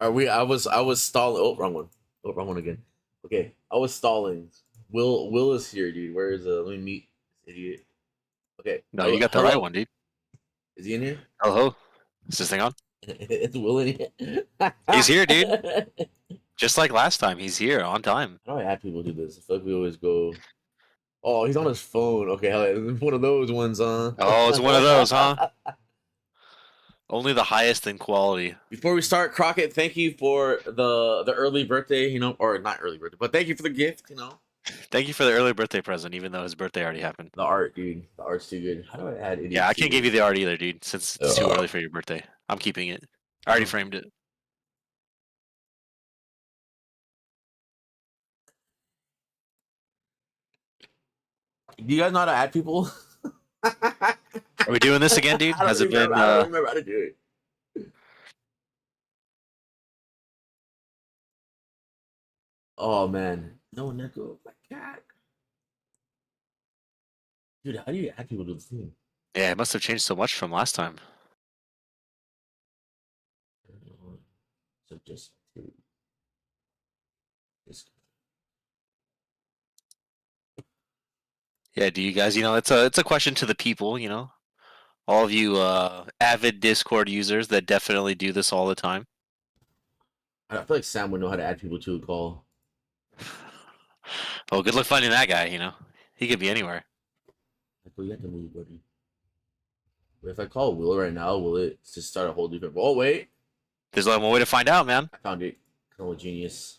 Are we? I was stalling. Oh, wrong one. Oh, wrong one again. Okay, I was stalling. Will is here, dude. Where is Let me meet this idiot. Okay. No, you Hello. got the right Hello. one, dude. Is he in here? Hello. Is this thing on? It's Will in here. He's here, dude. Just like last time, he's here on time. How do I have people do this? I feel like we always go. Oh, he's on his phone. Okay, it's one of those ones, huh? Oh, it's one of those, huh? Only the highest in quality. Before we start, Crockett, thank you for the early birthday, or not early birthday, but thank you for the gift. Thank you for the early birthday present, even though his birthday already happened. The art, dude. The art's too good. How do I add Yeah, I idiots to can't give you this? the art either, dude, since it's too early for your birthday. I'm keeping it. I already framed it. Do you guys know how to add people? Are we doing this again, dude? Has it been? I don't remember how to do it. Oh man, no Neko, my cat. Dude, how do you add people to the thing? Yeah, it must have changed so much from last time. So just Yeah, do you guys? It's a question to the people. All of you avid Discord users that definitely do this all the time. I feel like Sam would know how to add people to a call. Well, good luck finding that guy. He could be anywhere. Like, well, you have to move, buddy. If I call Will right now, will it just start a whole different? Oh wait, There's only one way to find out, man. I found it. Oh, genius.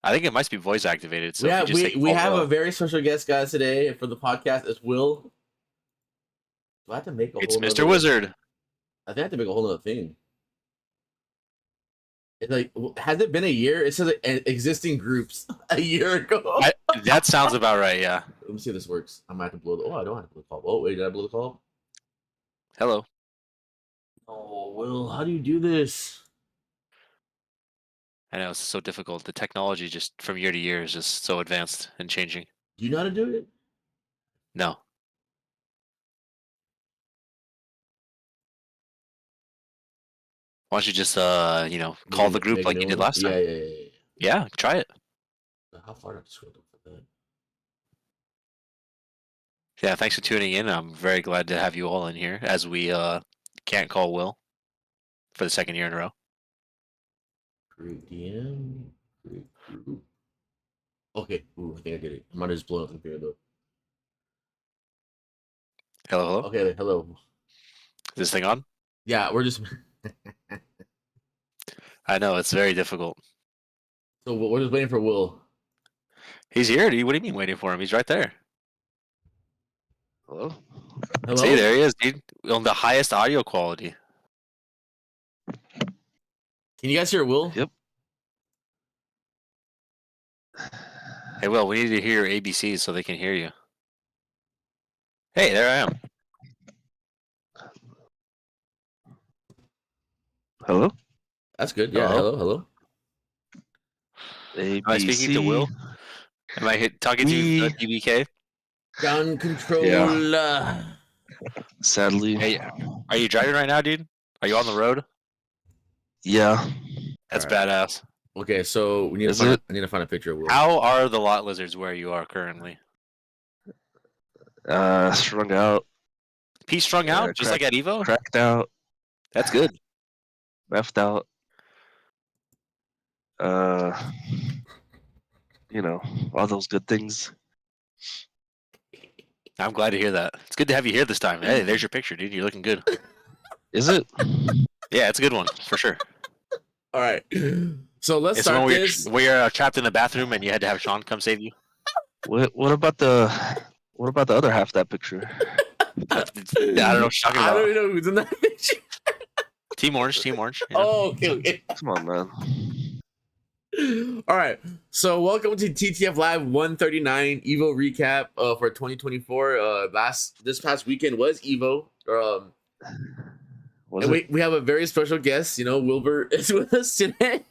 I think it might be voice activated. So we have a very special guest, guys, today for the podcast. It's Will. Do I have to make a It's whole? Mr. Wizard. I think I have to make a whole other thing. It's like, has it been a year? It says existing groups a year ago. That sounds about right. Yeah. Let me see if this works. I might have to blow the. Oh, I don't have to blow the call. Oh wait, did I blow the call? Hello. Oh, Will, how do you do this? I know it's so difficult. The technology just from year to year is just so advanced and changing. Do you know how to do it? No. Why don't you just call the group like you did last time? Yeah. Yeah, try it. How far do I have to scroll down for that? Yeah, thanks for tuning in. I'm very glad to have you all in here as we can't call Will for the second year in a row. Create DM. Create group. Okay. Ooh, I think I did it. I might have just blown up the computer though. Hello. Okay. Hello. Is this thing on? Yeah, we're just. I know it's very difficult. So we're just waiting for Will. He's here, dude. What do you mean waiting for him? He's right there. Hello? Hello. See, there he is, dude. On the highest audio quality. Can you guys hear Will? Yep. Hey, Will, we need to hear your ABCs so they can hear you. Hey, there I am. Hello? That's good. Yeah. Hello. ABC. Am I speaking to Will? Am I talking to you, DBK? Gun control. Yeah. Sadly. Hey, are you driving right now, dude? Are you on the road? Yeah. That's badass. Okay, so we need I need to find a picture of Will. How are the lot lizards where you are currently? Strung out. P strung out, just like at Evo? Cracked out. That's good. Left out. All those good things. I'm glad to hear that. It's good to have you here this time. Hey, there's your picture, dude. You're looking good. Is it? Yeah, it's a good one, for sure. All right. So let's start this. Where you're trapped in the bathroom and you had to have Sean come save you. What about the other half of that picture? I don't know what you're talking about. I don't know who's in that picture. Team Orange. Oh, okay. Come on, man. All right. So welcome to TTF Live 139 Evo recap for 2024. This past weekend was Evo. We have a very special guest. Wilbur is with us today.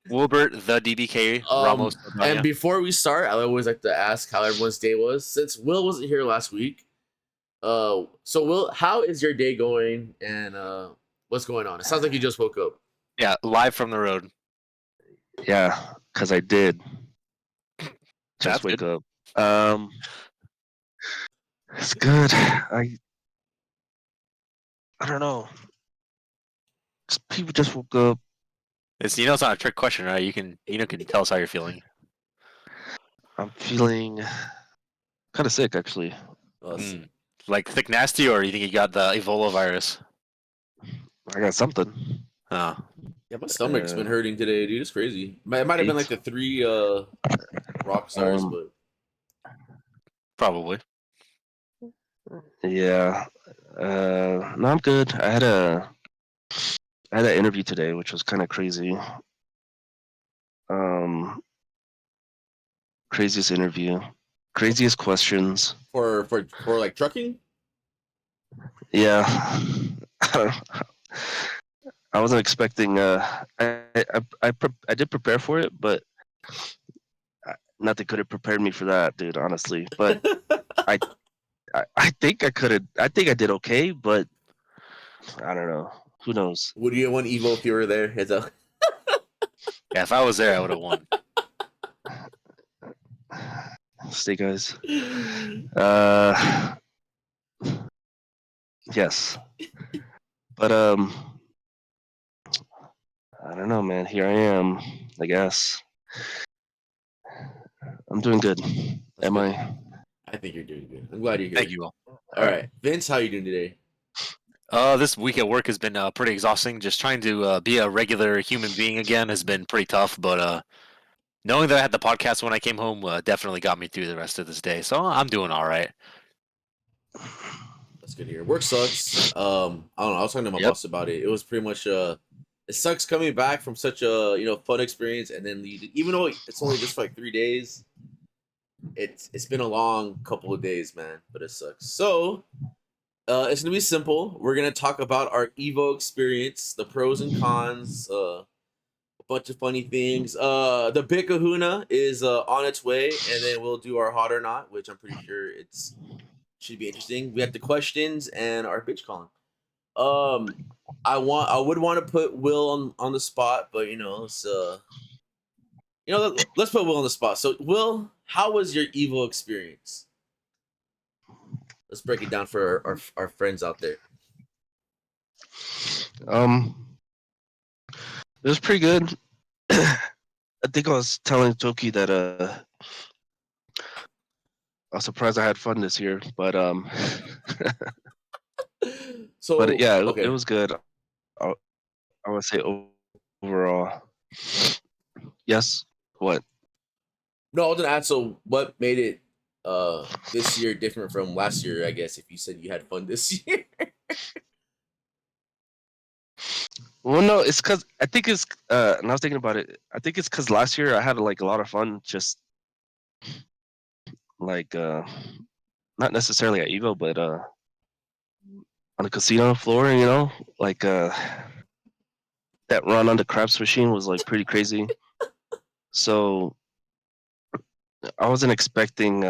Wilbur, the DBK Ramos. And before we start, I always like to ask how everyone's day was, since Will wasn't here last week. So Will, how is your day going, and what's going on? It sounds like you just woke up. Yeah, live from the road. Yeah, because I did just That's wake good. up. It's good. I don't know. People just woke up. It's it's not a trick question, right? Can tell us how you're feeling. I'm feeling kind of sick, actually. Us. Mm. Like thick nasty, or you think you got the Ebola virus? I got something. Oh, Yeah, my stomach's been Uh, hurting today, dude. It's crazy. It might have been like eight. the three rock stars, Um, but probably. yeah. No, I'm good. I had an interview today, which was kind of crazy. Um, craziest interview, craziest questions. for like trucking. Yeah. I wasn't expecting. I did prepare for it, but nothing could have prepared me for that, dude. Honestly, but I I think I could have. I think I did okay, but I don't know. Who knows? Would you have won Evo if you were there? It's a Yeah, if I was there, I would have won. Stay, guys. Uh, yes, but I don't know, man. Here I am. I guess I'm doing good. That's Am good. I? I think you're doing good. I'm glad you're Thank here. you all. All right, Vince, how you doing today? This week at work has been pretty exhausting. Just trying to be a regular human being again has been pretty tough. But knowing that I had the podcast when I came home definitely got me through the rest of this day. So I'm doing all right. That's good to hear. Work sucks. I don't know. I was talking to my Yep. boss about it. It was pretty much it sucks coming back from such a fun experience, and then even though it's only just for like 3 days, it's been a long couple of days, man. But it sucks. So it's gonna be simple. We're gonna talk about our Evo experience, the pros and cons, a bunch of funny things. The Big Kahuna is on its way, and then we'll do our hot or not, which I'm pretty sure it's should be interesting. We have the questions and our bitch calling. Um, I would want to put Will on the spot, but let's put Will on the spot. So Will, how was your Evo experience? Let's break it down for our friends out there. Um, it was pretty good. I think I was telling Toki that I was surprised I had fun this year, but but So yeah, it okay, was good. I, I would say overall, yes. What? no, I was gonna ask. So what made it this year different from last year? I guess if you said you had fun this year. Well, no, it's because I think it's and I was thinking about it. I think it's because last year I had like a lot of fun, just like not necessarily at Evo, but on the casino floor. Like that run on the craps machine was like pretty crazy. So I wasn't expecting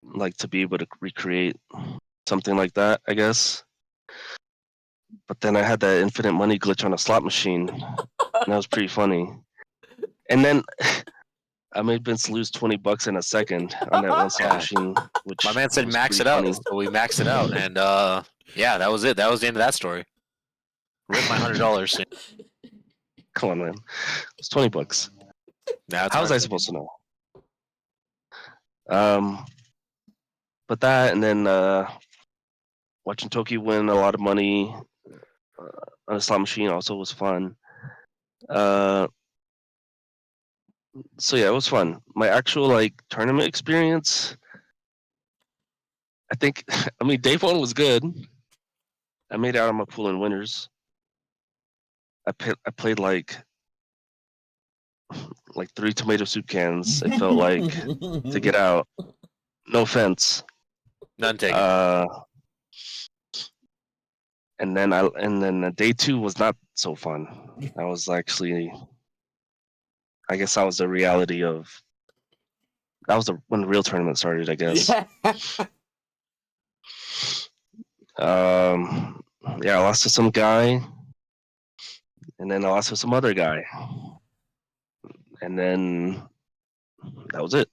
like to be able to recreate something like that, I guess. But then I had that infinite money glitch on a slot machine, and that was pretty funny. And then I made Vince lose $20 in a second on that one slot Yeah. machine, My which man said was max pretty it out, funny. so we maxed it out, and yeah, that was it. That was the end of that story. Rip my $100. Come on, man, it's $20. That's How was I supposed to know? Um, but that, and then watching Toki win a lot of money on a slot machine also was fun. Uh, so yeah, it was fun. My actual like tournament experience, I think, I mean, day one was good. I made out of my pool in winners. I played like three tomato soup cans. It felt like to get out. No offense. None taken. Uh, and then day two was not so fun. I was actually, I guess, that was the reality of that was when the real tournament started. I guess. Yeah. Um, yeah, I lost to some guy. and then I lost to some other guy, and then that was it.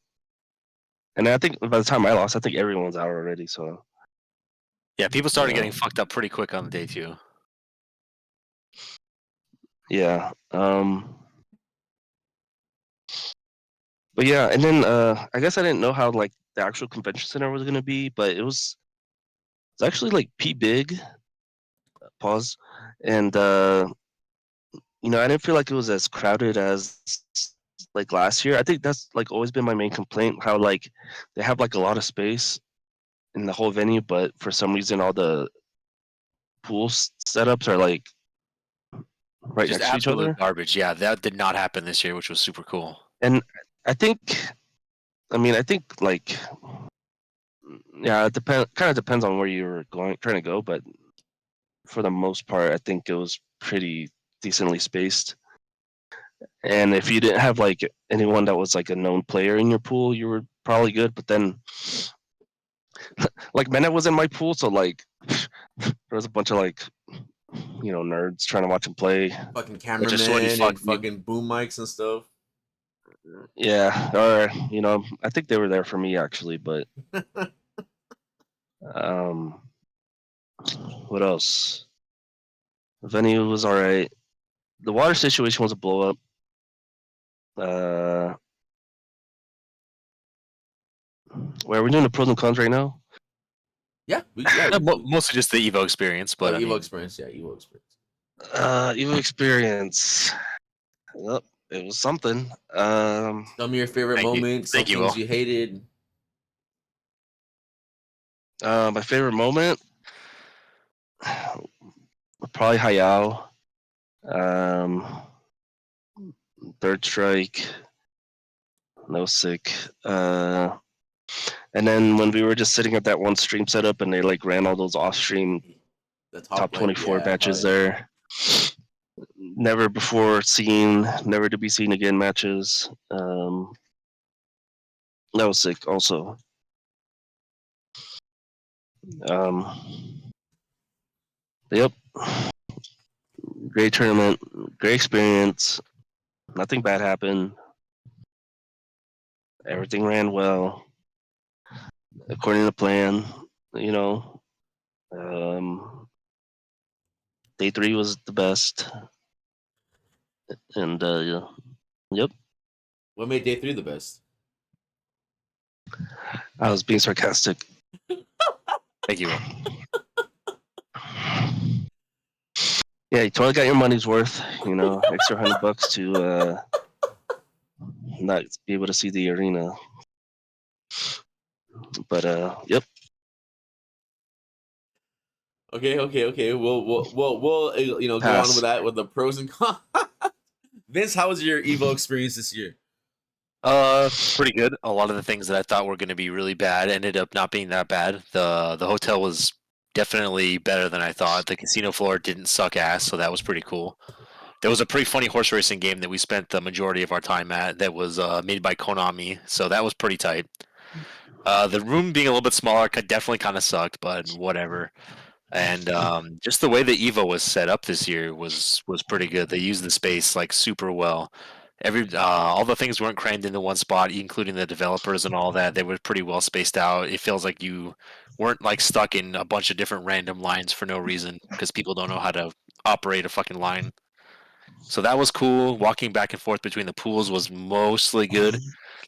And I think by the time I lost, I think everyone's out already. So Yeah, people started Yeah. getting fucked up pretty quick on the day too. yeah, but yeah, and then I guess I didn't know how like the actual convention center was gonna be, but it's actually like P big. Pause, and I didn't feel like it was as crowded as like last year. I think that's like always been my main complaint. How like they have like a lot of space in the whole venue, but for some reason all the setups are like right Just next to each absolute other. garbage. Yeah, that did not happen this year, which was super cool. And I think, I think like, yeah, it kind of depends on where you're trying to go, but for the most part, I think it was pretty decently spaced. And if you didn't have like anyone that was like a known player in your pool, you were probably good. But then, like, Mena was in my pool, so like, there was a bunch of like, nerds trying to watch him play. Fucking Which is sweaty cameramen fuck, and dude. fucking boom mics and stuff. Yeah, or I think they were there for me actually, but um, what else? The venue was all right. The water situation was a blow up. Where are we doing the pros and cons right now? Yeah, we Mostly just the Evo experience, oh, but I Evo mean, experience. Yeah, Evo experience. Evo experience. Yep, it was something. Tell me your favorite thank you, moments, some thank you, Will. things you hated. My favorite moment, probably Hayao. Um, third strike, no sick. And then when we were just sitting at that one stream setup, and they like ran all those off stream The top top, like, 24 yeah, hell matches yeah. there. Never before seen, never to be seen again matches. That was sick also. Yep. Great tournament, great experience. Nothing bad happened. Everything ran well, according to plan. You know, day 3 was the best, and yeah. Yep. What made day 3 the best? I was being sarcastic. Thank you, Will. Yeah, you totally got your money's worth. Extra $100 to not be able to see the arena. But yep. Okay. We'll go on with Pass. that with the pros and cons. Vince, how was your Evo experience this year? Pretty good. A lot of the things that I thought were going to be really bad ended up not being that bad. The hotel was definitely better than I thought. The casino floor didn't suck ass, so that was pretty cool. There was a pretty funny horse racing game that we spent the majority of our time at that was made by Konami, so that was pretty tight. The room being a little bit smaller definitely kind of sucked, but whatever. And just the way the Evo was set up this year was pretty good. They used the space like super well. All the things weren't crammed into one spot, including the developers and all that. They were pretty well spaced out. It feels like you weren't like stuck in a bunch of different random lines for no reason because people don't know how to operate a fucking line. So that was cool. Walking back and forth between the pools was mostly good.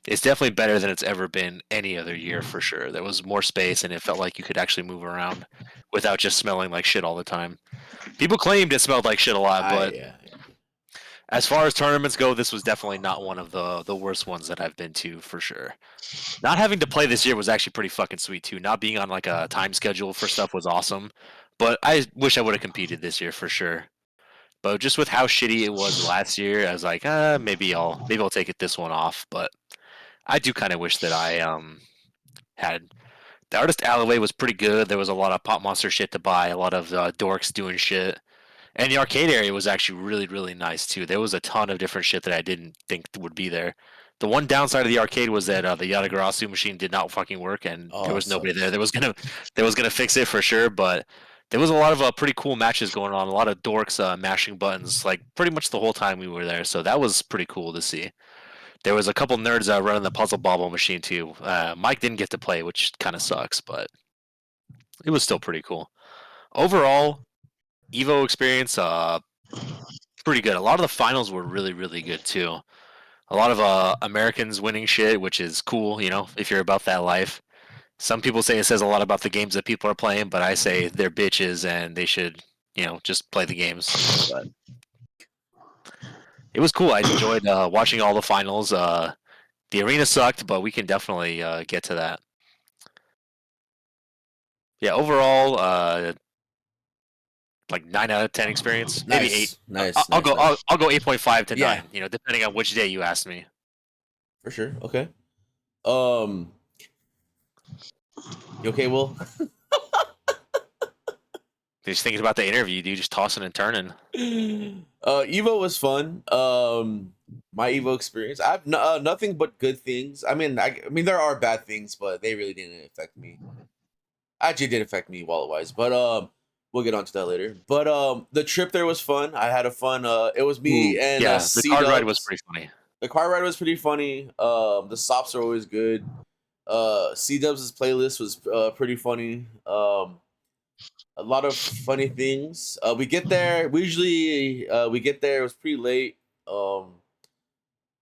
It's definitely better than it's ever been any other year for sure. There was more space and it felt like you could actually move around without just smelling like shit all the time. People claimed it smelled like shit a lot, but Yeah. as far as tournaments go, this was definitely not one of the worst ones that I've been to for sure. Not having to play this year was actually pretty fucking sweet too. Not being on like a time schedule for stuff was awesome, but I wish I would have competed this year for sure. But just with how shitty it was last year, I was like, maybe I'll take it this one off. But I do kind of wish that I had the artist alleyway was pretty good. There was a lot of pop monster shit to buy, a lot of dorks doing shit, and the arcade area was actually really really nice too. There was a ton of different shit that I didn't think would be there. The one downside of the arcade was that the Yatagarasu machine did not fucking work, and Oh, there it was nobody sucks. there. There was gonna fix it for sure, but there was a lot of pretty cool matches going on. A lot of dorks mashing buttons, like pretty much the whole time we were there. So that was pretty cool to see. There was a couple nerds running the puzzle bobble machine too. Mike didn't get to play, which kind of sucks, but it was still pretty cool. Overall, Evo experience, pretty good. A lot of the finals were really, really good too. A lot of Americans winning shit, which is cool, if you're about that life. Some people say it says a lot about the games that people are playing, but I say they're bitches and they should, just play the games. But it was cool. I enjoyed watching all the finals. The arena sucked, but we can definitely get to that. Yeah, overall, like 9 out of 10 experience, maybe Nice. 8. Nice. I'll nice, go. nice. I'll go 8.5 to Yeah. 9. Depending on which day you ask me. For sure. Okay. You okay, Will? Just thinking about the interview, dude, just tossing and turning. Evo was fun. My Evo experience, I've nothing but good things. I mean, there are bad things, but they really didn't affect me. Actually, did affect me wallet wise, but we'll get onto that later. But the trip there was fun. I had a fun. It was me and Yeah, the car ride was C-Dubs. pretty funny. The car ride was pretty funny. The stops are always good. C-Dubs' playlist was pretty funny. A lot of funny things. We get there. We get there. It was pretty late. The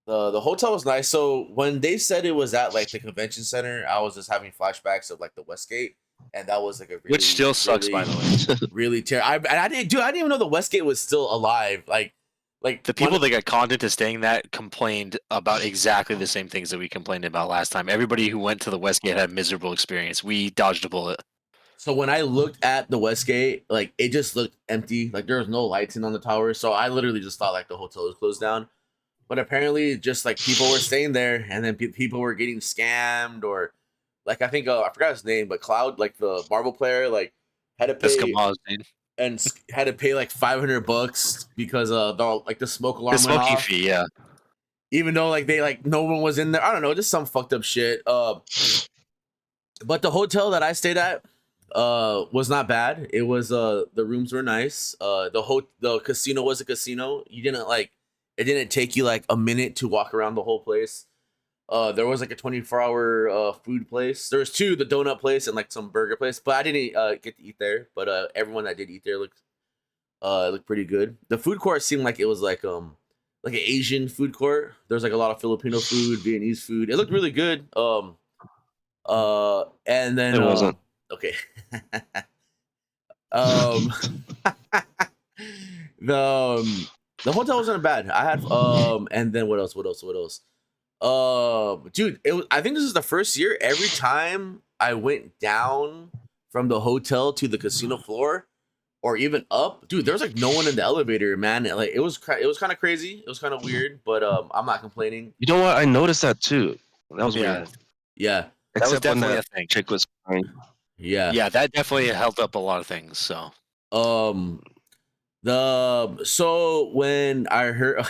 hotel was nice. So when they said it was at like the convention center, I was just having flashbacks of like the Westgate, and that was like a really, Which still sucks, really, by the way. really terrible. I didn't even know the Westgate was still alive. Like The people that got conned into staying that complained about exactly the same things that we complained about last time. Everybody who went to the Westgate had a miserable experience. We dodged a bullet. So when I looked at the Westgate, like it just looked empty. Like there was no lights in on the tower. So I literally just thought like the hotel was closed down. But apparently, just like people were staying there, and then people were getting scammed, or like I think I forgot his name, but Cloud, like the Marvel player, like had to That's pay dude. and had to pay like $500 because the smoke The alarm went smoking off. fee, yeah. Even though like they like no one was in there. I don't know, just some fucked up shit. But the hotel that I stayed at was not bad. It was the rooms were nice. The casino was a casino. You didn't like it didn't take you like a minute to walk around the whole place. There was like a 24-hour food place. There was two, the donut place and like some burger place, but I didn't get to eat there. But everyone that did eat there looked pretty good. The food court seemed like it was like an Asian food court. There's like a lot of Filipino food, Vietnamese food. It looked really good. And then It wasn't. Okay. um the hotel wasn't bad. I had and then what else? Dude, I think this is the first year every time I went down from the hotel to the casino floor or even up, dude, there was like no one in the elevator, man. Like it was kind of crazy. It was kind of weird, but I'm not complaining. You know what? I noticed that too. That was weird. Yeah. That was Except when definitely that a thing. chick was crying. Yeah. Yeah, that definitely held up a lot of things. So so when I heard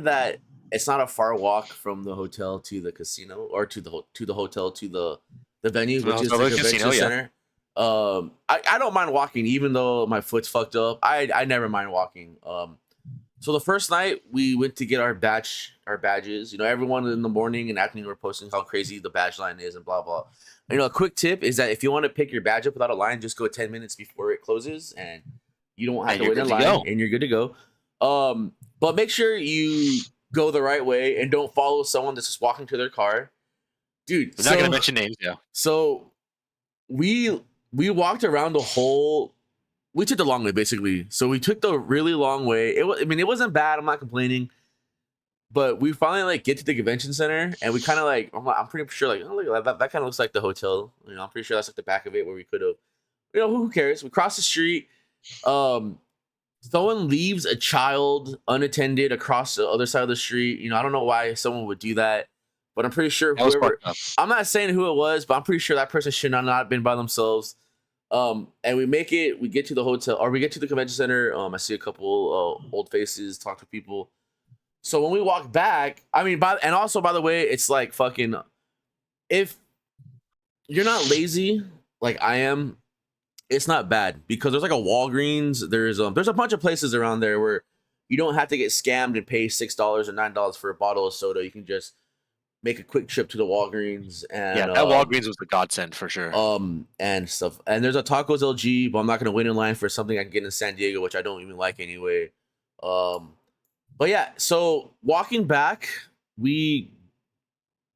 that it's not a far walk from the hotel to the casino or to the hotel to the venue, which is the convention casino, yeah. center. I don't mind walking even though my foot's fucked up. I never mind walking. So the first night we went to get our badges. You know, everyone in the morning and afternoon were posting how crazy the badge line is and blah blah. You know, a quick tip is that if you want to pick your badge up without a line, just go 10 minutes before it closes, and you don't have to wait in line, and you're good to go. But make sure you go the right way and don't follow someone that's just walking to their car, dude. We're not gonna mention names, yeah. So we walked around the whole. We took the long way, basically. So we took the really long way. It wasn't bad. I'm not complaining. But we finally like get to the convention center, and we kind of like I'm pretty sure like, oh, look, that kind of looks like the hotel. You know, I'm pretty sure that's like the back of it where we could have. You know, who cares? We cross the street. Someone leaves a child unattended across the other side of the street. You know, I don't know why someone would do that, but I'm pretty sure whoever. I'm not saying who it was, but I'm pretty sure that person should not have been by themselves. And we get to the hotel or we get to the convention center. I see a couple old faces, talk to people. So when we walk back, I mean, by the way, it's like fucking, if you're not lazy like I am, it's not bad because there's like a Walgreens. There's a bunch of places around there where you don't have to get scammed and pay $6 or $9 for a bottle of soda. You can just make a quick trip to the Walgreens Yeah, and that Walgreens was a godsend for sure. and stuff. And there's a Tacos LG, but I'm not gonna wait in line for something I can get in San Diego, which I don't even like anyway. But yeah, so walking back, we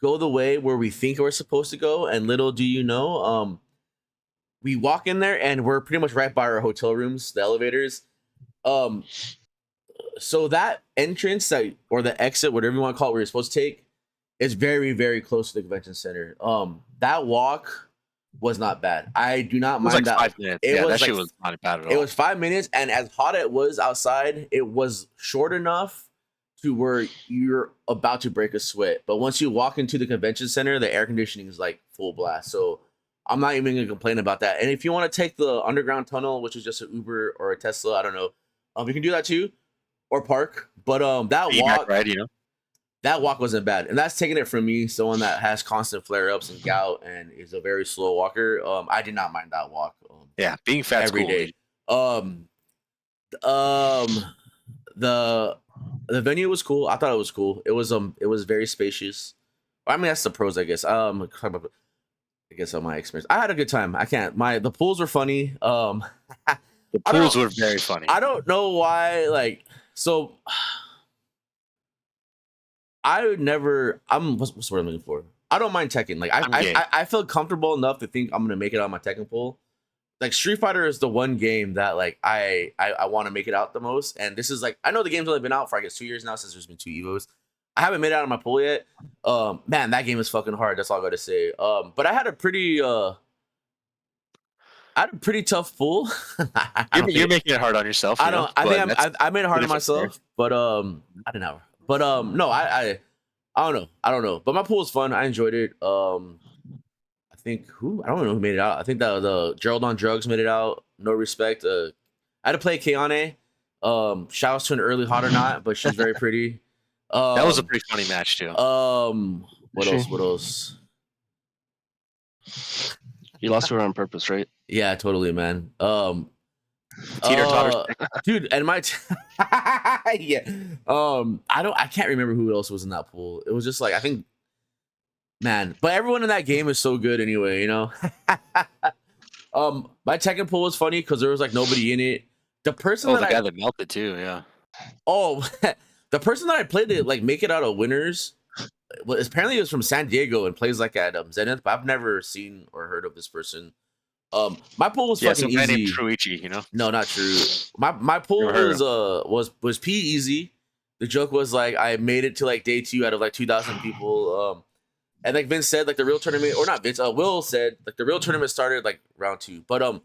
go the way where we think we're supposed to go, and little do you know, we walk in there and we're pretty much right by our hotel rooms, the elevators. Um, so that entrance that or the exit, whatever you want to call it, where you're supposed to take, is very, very close to the convention center. That walk was not bad. I do not It was mind like that. 5 minutes. It Yeah, was that shit like was not bad at all. it was 5 minutes, and as hot as it was outside, it was short enough to where you're about to break a sweat. But once you walk into the convention center, the air conditioning is like full blast. So I'm not even gonna complain about that. And if you want to take the underground tunnel, which is just an Uber or a Tesla, I don't know, you can do that too, or park. But that Piggyback walk, ride, you know? that walk wasn't bad, and that's taking it from me, someone that has constant flare ups and gout and is a very slow walker. I did not mind that walk. Yeah, being fat's Every cool. day. Dude. The venue was cool. I thought it was cool. It was very spacious. I mean, that's the pros, I guess. I guess on my experience, I had a good time. I can't. The pools were funny. The I pools don't- were very funny. I don't know why. Like, so I would never. What's the word I'm looking for? I don't mind Tekken. Like, I feel comfortable enough to think I'm gonna make it on my Tekken pool. Like, Street Fighter is the one game that like I want to make it out the most. And this is like, I know the game's only been out for I guess 2 years now since there's been 2 Evos. I haven't made it out of my pool yet. Man, that game is fucking hard. That's all I gotta say. But I had a pretty tough pool. You're making it hard on yourself. I don't. I think I made it hard on different story. myself, but I didn't have. But no, I don't know. I don't know. But my pool was fun. I enjoyed it. I think I don't know who made it out. I think that the Gerald on Drugs made it out. No respect. I had to play Keane. Shout out to an early hot or not, but she's very pretty. That was a pretty funny match too. What else? What else? You lost her on purpose, right? Yeah, totally, man. Teeter-totter. Dude, and yeah. I can't remember who else was in that pool. It was just like, I think, man, but everyone in that game is so good anyway, you know. My Tekken pool was funny because there was like nobody in it. The person the guy that melted too, yeah. Oh, the person that I played to like make it out of winners, well, apparently it was from San Diego and plays like at Zenith, but I've never seen or heard of this person. My pool was fucking some guy easy. named Truichi, you know. No, not true. My pool was P easy. The joke was like I made it to like day 2 out of like 2,000 people. And like Vince said, like the real tournament, or not Vince, Will said like the real tournament started like round 2. But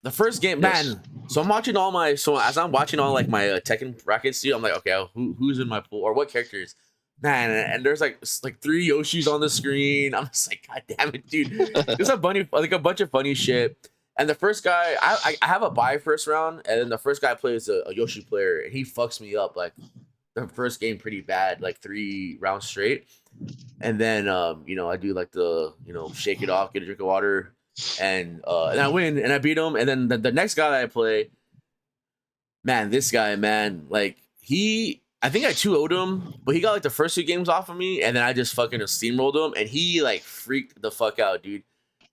the first game, man. So I'm watching as I'm watching all like my Tekken brackets, I'm like, okay, who's in my pool or what characters? Man, and there's like 3 Yoshis on the screen. I'm just like, God damn it, dude. There's a bunch of funny shit. And the first guy, I have a bye first round, and then the first guy plays a Yoshi player, and he fucks me up like the first game pretty bad, like 3 rounds straight. And then I do like the shake it off, get a drink of water, and I win and I beat him. And then the next guy that I play, man, this guy, man, like I think I 2-0'd him, but he got like the first 2 games off of me, and then I just fucking steamrolled him, and he like freaked the fuck out, dude.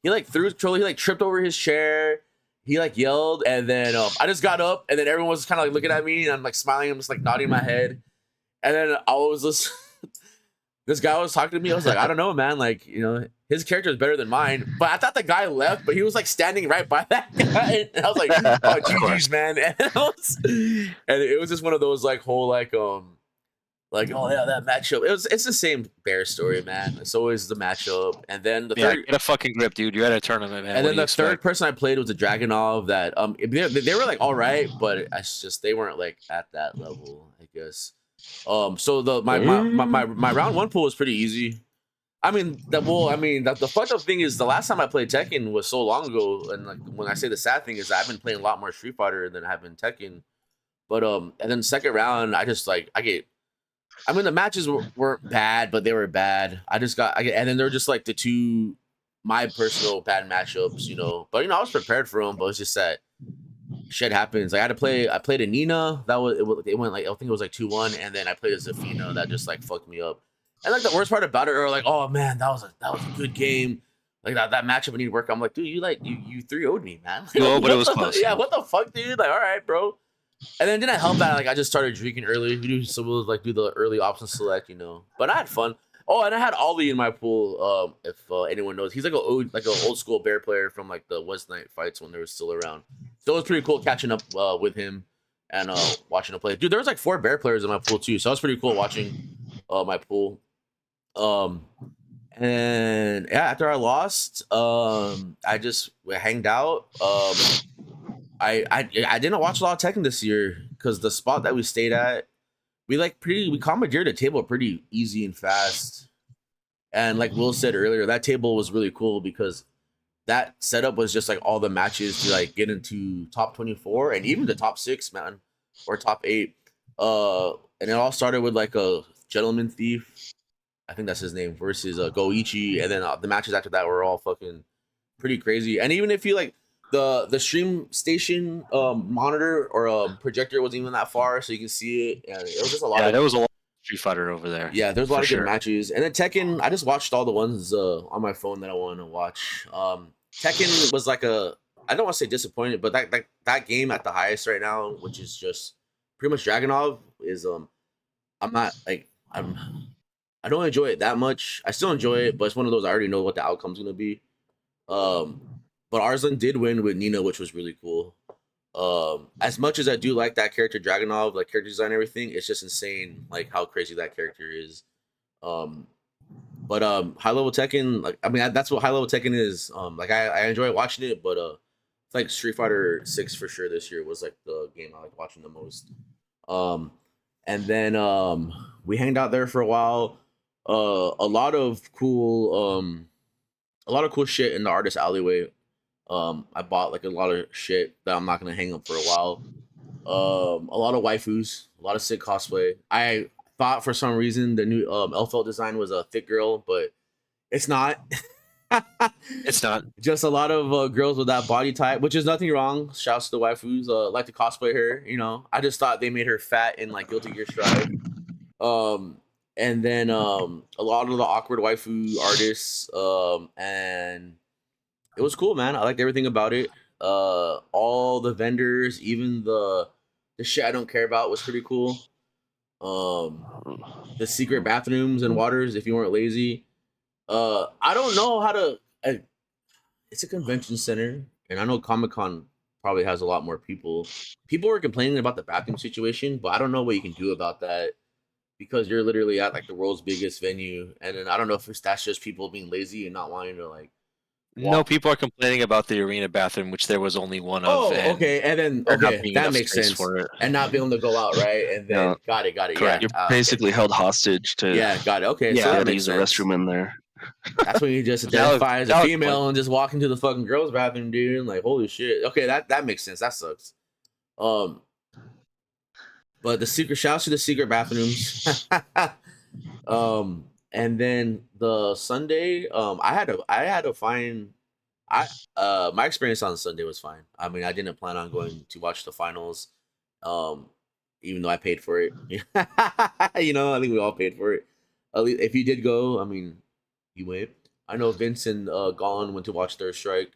He like threw his controller, he like tripped over his chair, he like yelled, and then I just got up, and then everyone was kind of like looking at me, and I'm like smiling, I'm just like nodding my head, and then I was just this guy was talking to me. I was like, I don't know, man. Like, his character is better than mine. But I thought the guy left, but he was like standing right by that guy. And I was like, oh, GG's, man. And it was just one of those like whole oh yeah, that matchup. It's the same bear story, man. It's always the matchup. And then the third, get a fucking grip, dude. You're at a tournament, man. And then the third person I played was a Dragonov that they were like all right, but it's just they weren't like at that level, I guess. So my round 1 pool was pretty easy. The fucked up thing is the last time I played Tekken was so long ago, and like when I say the sad thing is I've been playing a lot more Street Fighter than I've been Tekken. But and then second round I just like the matches weren't bad, but they were bad. And then they're just like the 2 my personal bad matchups, you know. But I was prepared for them, but it's just that shit happens. Like I played a Nina that it went like I think it was like 2-1, and then I played a Zafina that just like fucked me up. And like the worst part about it, are like, oh man, that was a good game. Like that matchup I need to work. I'm like, dude, you 3-0'd me, man. Like, Well, but it what was close. yeah, what the fuck, dude? Like, all right, bro. And then didn't help that like I just started drinking early. We do so we'll like do the early option select, you know. But I had fun. Oh, and I had Ollie in my pool. If anyone knows, he's like an old school bear player from like the West Night fights when they were still around. So it was pretty cool catching up with him and watching him play. Dude, there was like 4 bear players in my pool too, so it was pretty cool watching my pool. Um, and yeah, after I lost, I just hanged out. I didn't watch a lot of Tekken this year because the spot that we stayed at, we commandeered a table pretty easy and fast. And like Will said earlier, that table was really cool because that setup was just like all the matches to like get into top 24 and even the top 6, man, or top 8. And it all started with like a Gentleman Thief, I think that's his name, versus Goichi, and then the matches after that were all fucking pretty crazy. And even if you like the stream station monitor or projector wasn't even that far, so you can see it, and it was just a lot. Yeah, there was a lot of Street Fighter over there. Yeah, there's a lot of sure. good matches. And then Tekken, I just watched all the ones on my phone that I wanted to watch. Tekken was like I don't want to say disappointed, but that game at the highest right now, which is just pretty much Dragonov, is I'm not like I don't enjoy it that much. I still enjoy it, but it's one of those I already know what the outcome's gonna be. But Arslan did win with Nina, which was really cool. As much as I do like that character Dragonov, like character design and everything, it's just insane like how crazy that character is. But high level Tekken, like I mean that's what high level Tekken is. Like I enjoy watching it, but it's like Street Fighter 6 for sure this year was like the game I like watching the most. And then we hanged out there for a while. A lot of cool shit in the artist alleyway. I bought like a lot of shit that I'm not gonna hang up for a while. A lot of waifus, a lot of sick cosplay. I thought for some reason the new Elfelt design was a thick girl, but it's not. It's not. Just a lot of girls with that body type, which is nothing wrong. Shouts to the waifus. Like to cosplay her, you know. I just thought they made her fat in like Guilty Gear Strive. And then a lot of the awkward waifu artists. And it was cool, man. I liked everything about it. All the vendors, even the shit I don't care about was pretty cool. The secret bathrooms and waters if you weren't lazy. I don't know how to. It's a convention center, and I know Comic-Con probably has a lot more people. People were complaining about the bathroom situation, but I don't know what you can do about that because you're literally at like the world's biggest venue, and then I don't know if that's just people being lazy and not wanting to like. No, people are complaining about the arena bathroom, which there was only one of. Oh, okay, and then that makes sense. For it. And not being able to go out, right? And then Yeah. got it. Correct. Yeah, You're basically held hostage to got it. Okay, Yeah, so to that makes use the sense. restroom in there. That's when you just That was- identify as that a was female and just walk into the fucking girls' bathroom, dude. And like, holy shit. Okay, that makes sense. That sucks. But the secret shouts to the secret bathrooms. And then the Sunday, I had to find my experience on Sunday was fine. I mean, I didn't plan on going to watch the finals, even though I paid for it. You know, I think we all paid for it. At least if you did go, I mean, you went. I know Vince and Gollin went to watch Third Strike.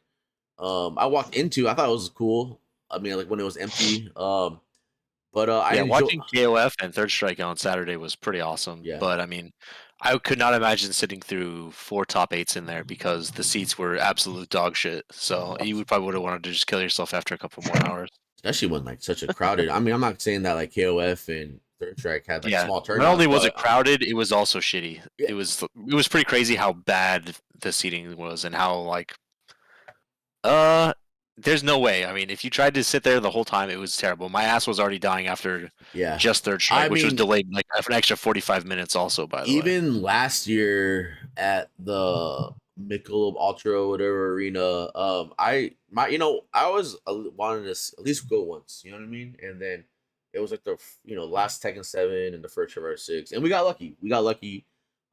I walked into. I thought it was cool. I mean, like when it was empty. But I watching KOF and Third Strike on Saturday was pretty awesome. Yeah. But I mean, I could not imagine sitting through 4 top 8s in there because the seats were absolute dog shit. So you probably would have wanted to just kill yourself after a couple more hours. Especially when like such a crowded. I mean, I'm not saying that like KOF and Third Strike had like small turnouts. Not only was it crowded, it was also shitty. Yeah. It was pretty crazy how bad the seating was and how like there's no way. I mean, if you tried to sit there the whole time, it was terrible. My ass was already dying after just Third Strike, which was delayed like for an extra 45 minutes also, by the way. Even last year at the Michelob Ultra whatever arena, I always wanted to at least go once, you know what I mean? And then it was like the last Tekken 7 and the first Trevor 6, and we got lucky.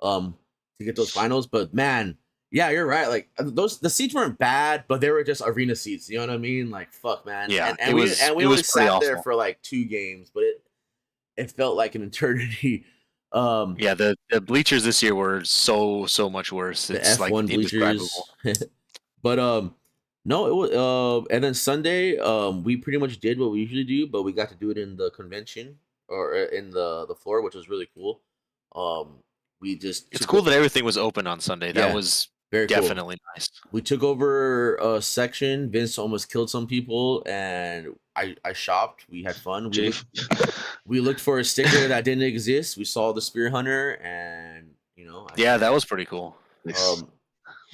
To get those finals, but man, Yeah, you're right. Like the seats weren't bad, but they were just arena seats. You know what I mean? Like fuck, man. Yeah, And it we was only pretty sat there awful. for like 2 games, but it felt like an eternity. Yeah, the bleachers this year were so much worse. The It's like F1 bleachers. indescribable. But no, it was and then Sunday we pretty much did what we usually do, but we got to do it in the convention or in the floor, which was really cool. Um we just It's took cool that everything was open on Sunday. That yeah, was very cool. definitely nice. We took over a section. Vince almost killed some people, and I shopped. We had fun. We looked for a sticker that didn't exist. We saw the Spear Hunter, and Yeah, that was pretty cool. um,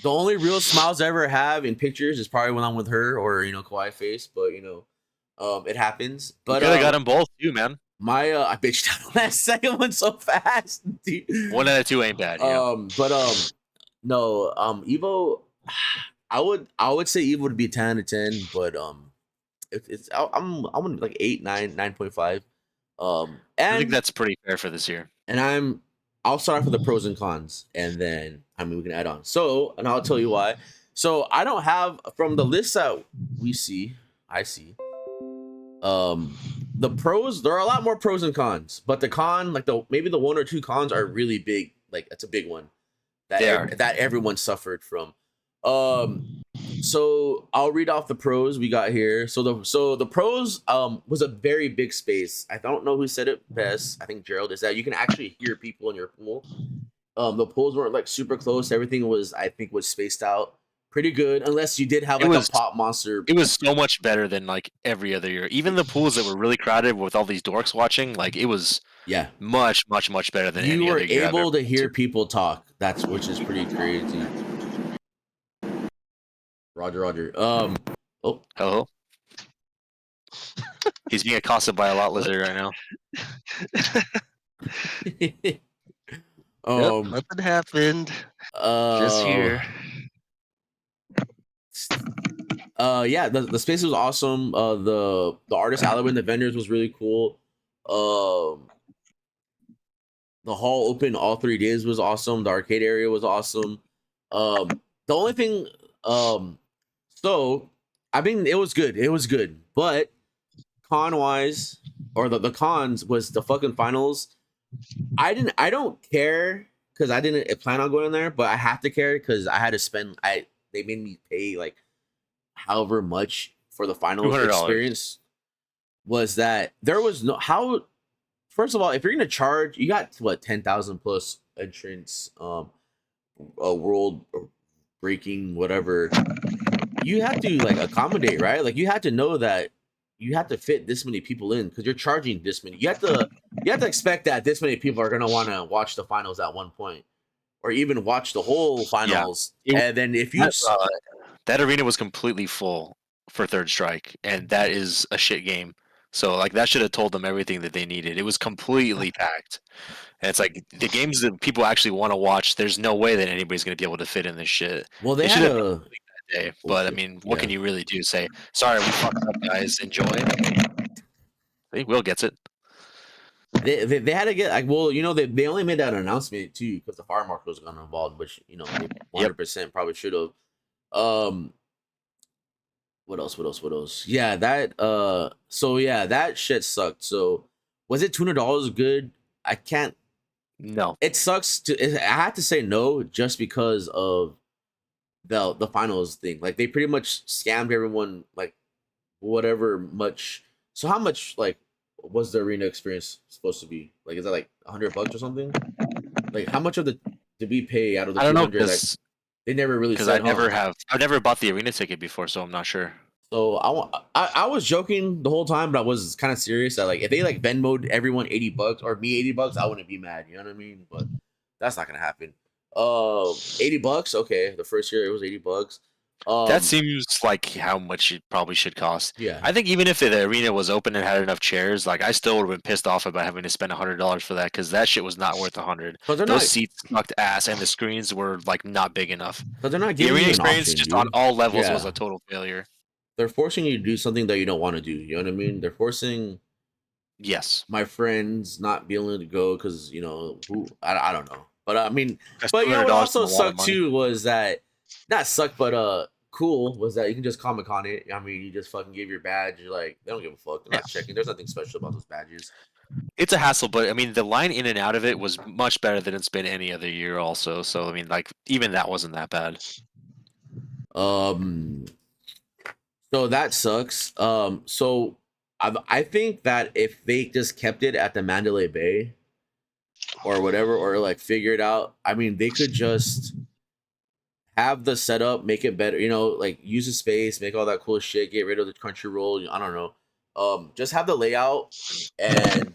the only real smiles I ever have in pictures is probably when I'm with her or Kawaii face, but it happens. You But could have got them both too, man. my I bitched out on that second one so fast. Dude. 1 out of 2 ain't bad. Yeah. But no, Evo, I would say Evo would be 10 out of 10, but I'm gonna be like 8, 9, 9.5. I think And that's pretty fair for this year. I'll start off with the pros and cons, and then we can add on. So, and I'll tell you why. So I don't have from the list that I see. The pros, there are a lot more pros and cons, but the con, like maybe the 1 or 2 cons are really big. Like it's a big one that everyone suffered from. So I'll read off the pros we got here. So the pros was a very big space. I don't know who said it best. I think Gerald is that you can actually hear people in your pool. The pools weren't like super close. Everything was, I think, was spaced out pretty good, unless you did have like a pop monster. It was so much better than like every other year. Even the pools that were really crowded with all these dorks watching, like it was much better than you any were other year. able to hear people talk. Which is pretty crazy. Roger. Oh, hello. He's being accosted by a lot lizard right now. Nothing happened. Just here. Yeah, the space was awesome. The artist alleyway and the vendors was really cool. The hall open all 3 days was awesome. The arcade area was awesome. The only thing, so I mean, it was good, but con wise, or the cons was the fucking finals. I don't care because I didn't plan on going there, but I have to care because I had to spend. They made me pay like however much for the finals $200. experience. Was that there was no how? First of all, if you're gonna charge, you got what 10,000 plus entrance, a world breaking whatever. You have to like accommodate, right? Like you have to know that you have to fit this many people in because you're charging this many. You have to expect that this many people are gonna want to watch the finals at one point, or even watch the whole finals. Yeah. And then if you that arena was completely full for Third Strike, and that is a shit game. So like that should have told them everything that they needed. It was completely packed. And it's like the games that people actually want to watch, there's no way that anybody's going to be able to fit in this shit. Well, they had a day, but I mean, what can you really do? Say, sorry, we fucked up, guys. Enjoy. I think Will gets it. They had to get like, well, they only made that announcement too because the fire marshal was going to involved, which they 100% probably should have. What else? Yeah, that so yeah, that shit sucked. So was it $200 good? I can't. No, it sucks. I had to say no just because of the finals thing. Like they pretty much scammed everyone. Like whatever much. So how much like was the arena experience supposed to be? Like is that like $100 or something? Like how much of the did we pay out of the 200? Like, they never really said. I've never bought the arena ticket before, so I'm not sure. So I was joking the whole time, but I was kind of serious that like if they like Venmo'd everyone $80 or me $80, I wouldn't be mad. You know what I mean? But that's not gonna happen. $80. Okay, the first year it was $80. That seems like how much it probably should cost. Yeah, I think even if the arena was open and had enough chairs, like I still would have been pissed off about having to spend $100 for that because that shit was not worth $100. Those seats sucked ass, and the screens were like not big enough. But they're not the giving arena you experience option, just dude. On all levels was a total failure. They're forcing you to do something that you don't want to do. You know what I mean? They're forcing. Yes. My friends not being able to go because I don't know. But I mean, but what also sucked too was that not suck, but cool was that you can just Comic Con it. I mean, you just fucking give your badge. You're like, they don't give a fuck. They're Yeah. not checking. There's nothing special about those badges. It's a hassle, but I mean, the line in and out of it was much better than it's been any other year, also. So I mean, like even that wasn't that bad. Um, so that sucks. So I think that if they just kept it at the Mandalay Bay or whatever, or like figure it out, I mean, they could just have the setup, make it better. You know, like use the space, make all that cool shit, get rid of the country roll. I don't know. Just have the layout and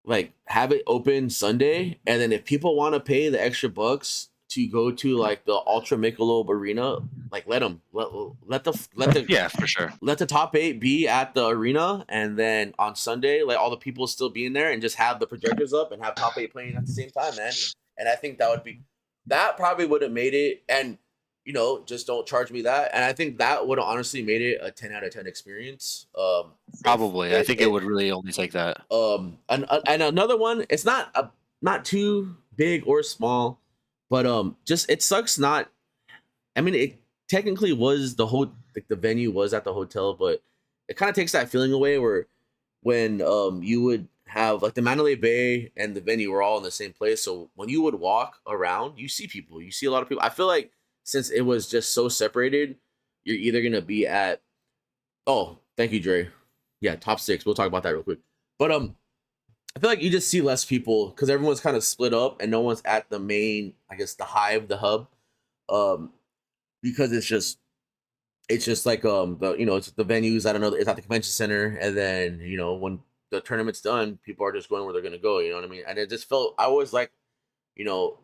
like have it open Sunday, and then if people want to pay the extra bucks to go to like the Ultra Michelob Arena, like let them Yeah, for sure. let the top 8 be at the arena, and then on Sunday, like all the people still be in there, and just have the projectors up and have top 8 playing at the same time, man. And I think that probably would have made it, and just don't charge me that. And I think that would have honestly made it a 10 out of 10 experience. Probably, I think it would really only take that. And another one, it's not too big or small, but just it sucks not. I mean, it technically was the venue was at the hotel, but it kind of takes that feeling away where when you would have like the Mandalay Bay and the venue were all in the same place. So when you would walk around, you see people, you see a lot of people. I feel like since it was just so separated, you're either gonna be at thank you, Dre. Yeah, top 6. We'll talk about that real quick. But I feel like you just see less people because everyone's kind of split up and no one's at the main, I guess, the hive, the hub. Because it's just like it's the venues. I don't know, it's at the convention center, and then when the tournament's done, people are just going where they're gonna go. You know what I mean? And it just felt I always like,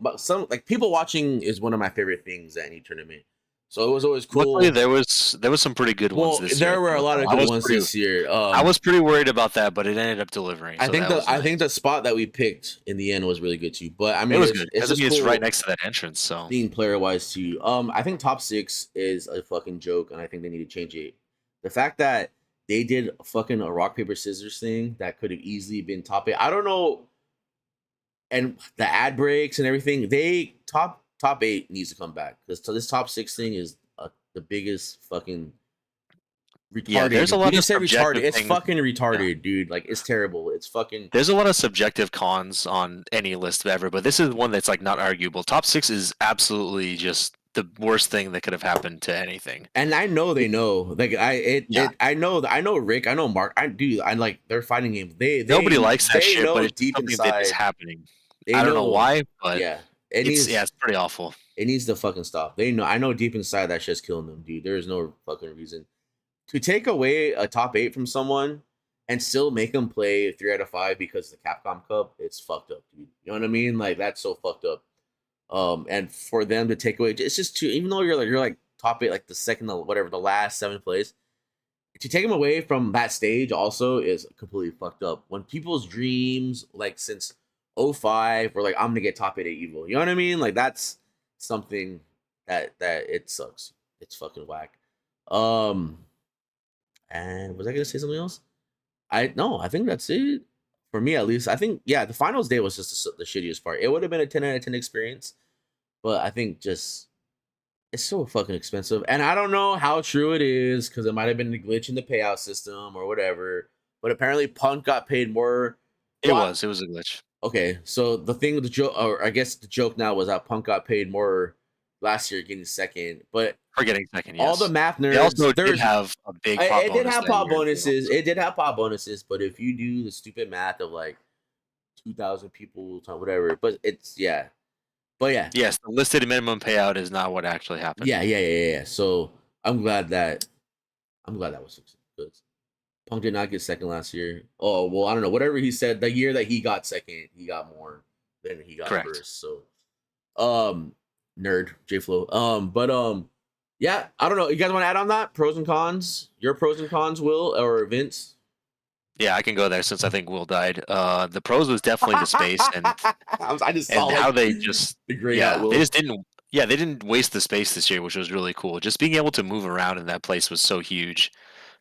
but some like people watching is one of my favorite things at any tournament. So it was always cool. Luckily, there was some pretty good ones this year. There were a lot of good ones this year. I was pretty worried about that, but it ended up delivering. I think the spot that we picked in the end was really good too. But I mean, it was good. It's cool right next to that entrance. So seeing player wise too. I think top 6 is a fucking joke, and I think they need to change it. The fact that they did a rock paper scissors thing that could have easily been top 8. I don't know. And the ad breaks and everything, top 8 needs to come back because this top 6 thing is the biggest fucking retarded. Yeah, there's a lot of retarded. It's fucking retarded, dude. Like it's terrible. It's fucking. There's a lot of subjective cons on any list ever, but this is one that's like not arguable. Top 6 is absolutely just the worst thing that could have happened to anything. And I know they know. Like I know Rick. I know Mark. I like their fighting game. Nobody likes that shit, but it's deep something inside that is happening. I don't know why, but yeah, it's pretty awful. It needs to fucking stop. They know. I know deep inside that shit's killing them, dude. There is no fucking reason to take away a top 8 from someone and still make them play 3 out of 5 because the Capcom Cup. It's fucked up, dude. You know what I mean? Like that's so fucked up. And for them to take away, it's just too. Even though you're like top 8, like the second, whatever, the last 7th place, to take them away from that stage also is completely fucked up. When people's dreams, like since 05, were like, I'm gonna get top 8 at Evo. You know what I mean? Like that's something that it sucks. It's fucking whack. And was I gonna say something else? I think that's it for me at least. I think the finals day was just the shittiest part. It would have been a 10 out of 10 experience, but I think just it's so fucking expensive, and I don't know how true it is because it might have been a glitch in the payout system or whatever. But apparently, Punk got paid more. It was a glitch. Okay, so the thing with the joke, or I guess the joke now was that Punk got paid more last year, getting second, but for getting second, yes. All the math nerds. They also did have a big pop bonus. It did have pop bonuses. It did have pop bonuses, but if you do the stupid math of like 2,000 people, whatever, but it's But yeah. Yes, the listed minimum payout is not what actually happened. Yeah. So I'm glad that was good. Punk did not get second last year. Oh well, I don't know. Whatever he said, the year that he got second, he got more than he got first. So, nerd J Flow. Yeah, I don't know. You guys want to add on that? Pros and cons. Your pros and cons, Will or Vince? Yeah, I can go there since I think Will died. The pros was definitely the space and I just saw how they just the great they just didn't they didn't waste the space this year, which was really cool. Just being able to move around in that place was so huge.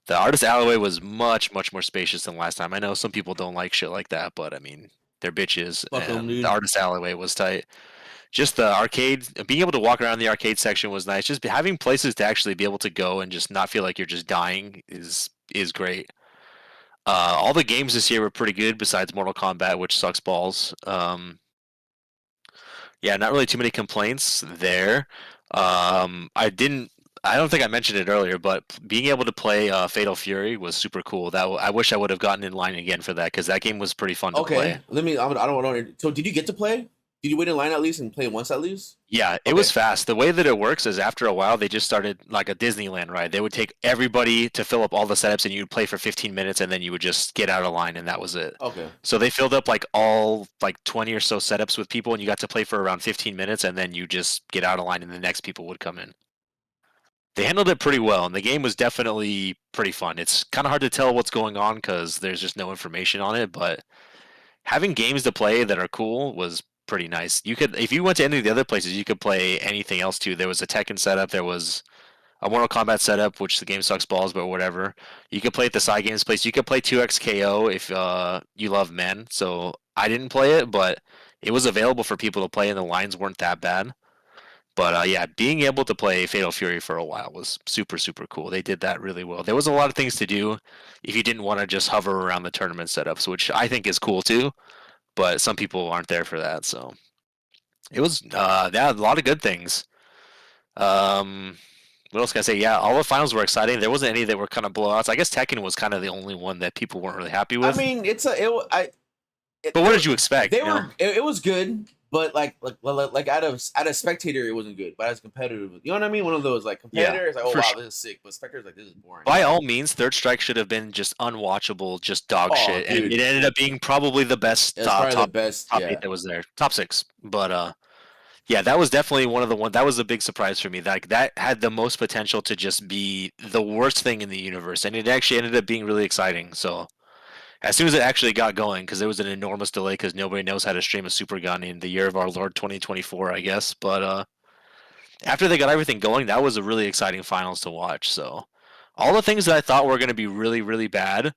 The artist alleyway was much more spacious than last time. I know some people don't like shit like that, but I mean they're bitches. Fuck 'em, And dude. the artist alleyway was tight. Just the arcade, being able to walk around the arcade section was nice. Just having places to actually be able to go and just not feel like you're just dying is great. All the games this year were pretty good, besides Mortal Kombat, which sucks balls. Yeah, not really too many complaints there. I didn't. I don't think I mentioned it earlier, but being able to play Fatal Fury was super cool. I wish I would have gotten in line again for that because that game was pretty fun to play. Okay, I don't want to. So, did you get to play? Did you wait in line at least and play once at least? Yeah, it Okay. was fast. The way that it works is after a while, they just started like a Disneyland ride. They would take everybody to fill up all the setups, and you'd play for 15 minutes, and then you would just get out of line, and that was it. Okay. So they filled up like all like 20 or so setups with people, and you got to play for around 15 minutes, and then you just get out of line, and the next people would come in. They handled it pretty well, and the game was definitely pretty fun. It's kind of hard to tell what's going on because there's just no information on it, but having games to play that are cool was pretty nice. You could, if you went to any of the other places, you could play anything else too. There was a Tekken setup, there was a Mortal Kombat setup, which the game sucks balls, but whatever. You could play at the side games place. You could play 2XKO if you love men. So I didn't play it, but it was available for people to play, and the lines weren't that bad. But yeah, being able to play Fatal Fury for a while was super, super cool. They did that really well. There was a lot of things to do if you didn't want to just hover around the tournament setups, which I think is cool too. But some people aren't there for that, so it was yeah, a lot of good things. Um, what else can I say? Yeah, all the finals were exciting. There wasn't any that were kind of blowouts. I guess Tekken was kind of the only one that people weren't really happy with. I mean, but what did you expect? They you know? were. It was good, but like out of a spectator, it wasn't good. But as competitive, you know what I mean? One of those like competitors, like, oh for wow, sure. this is sick. But spectators, like, this is boring. By all means, Third Strike should have been just unwatchable, just dog Oh, shit, and dude. it ended up being probably the best It's probably the top best. top Yeah. 8 that was there, top 6. But yeah, that was definitely one of the that was a big surprise for me. That had the most potential to just be the worst thing in the universe, and it actually ended up being really exciting. So as soon as it actually got going, because there was an enormous delay because nobody knows how to stream a super gun in the year of our Lord 2024, I guess. But after they got everything going, that was a really exciting finals to watch. So all the things that I thought were going to be really, really bad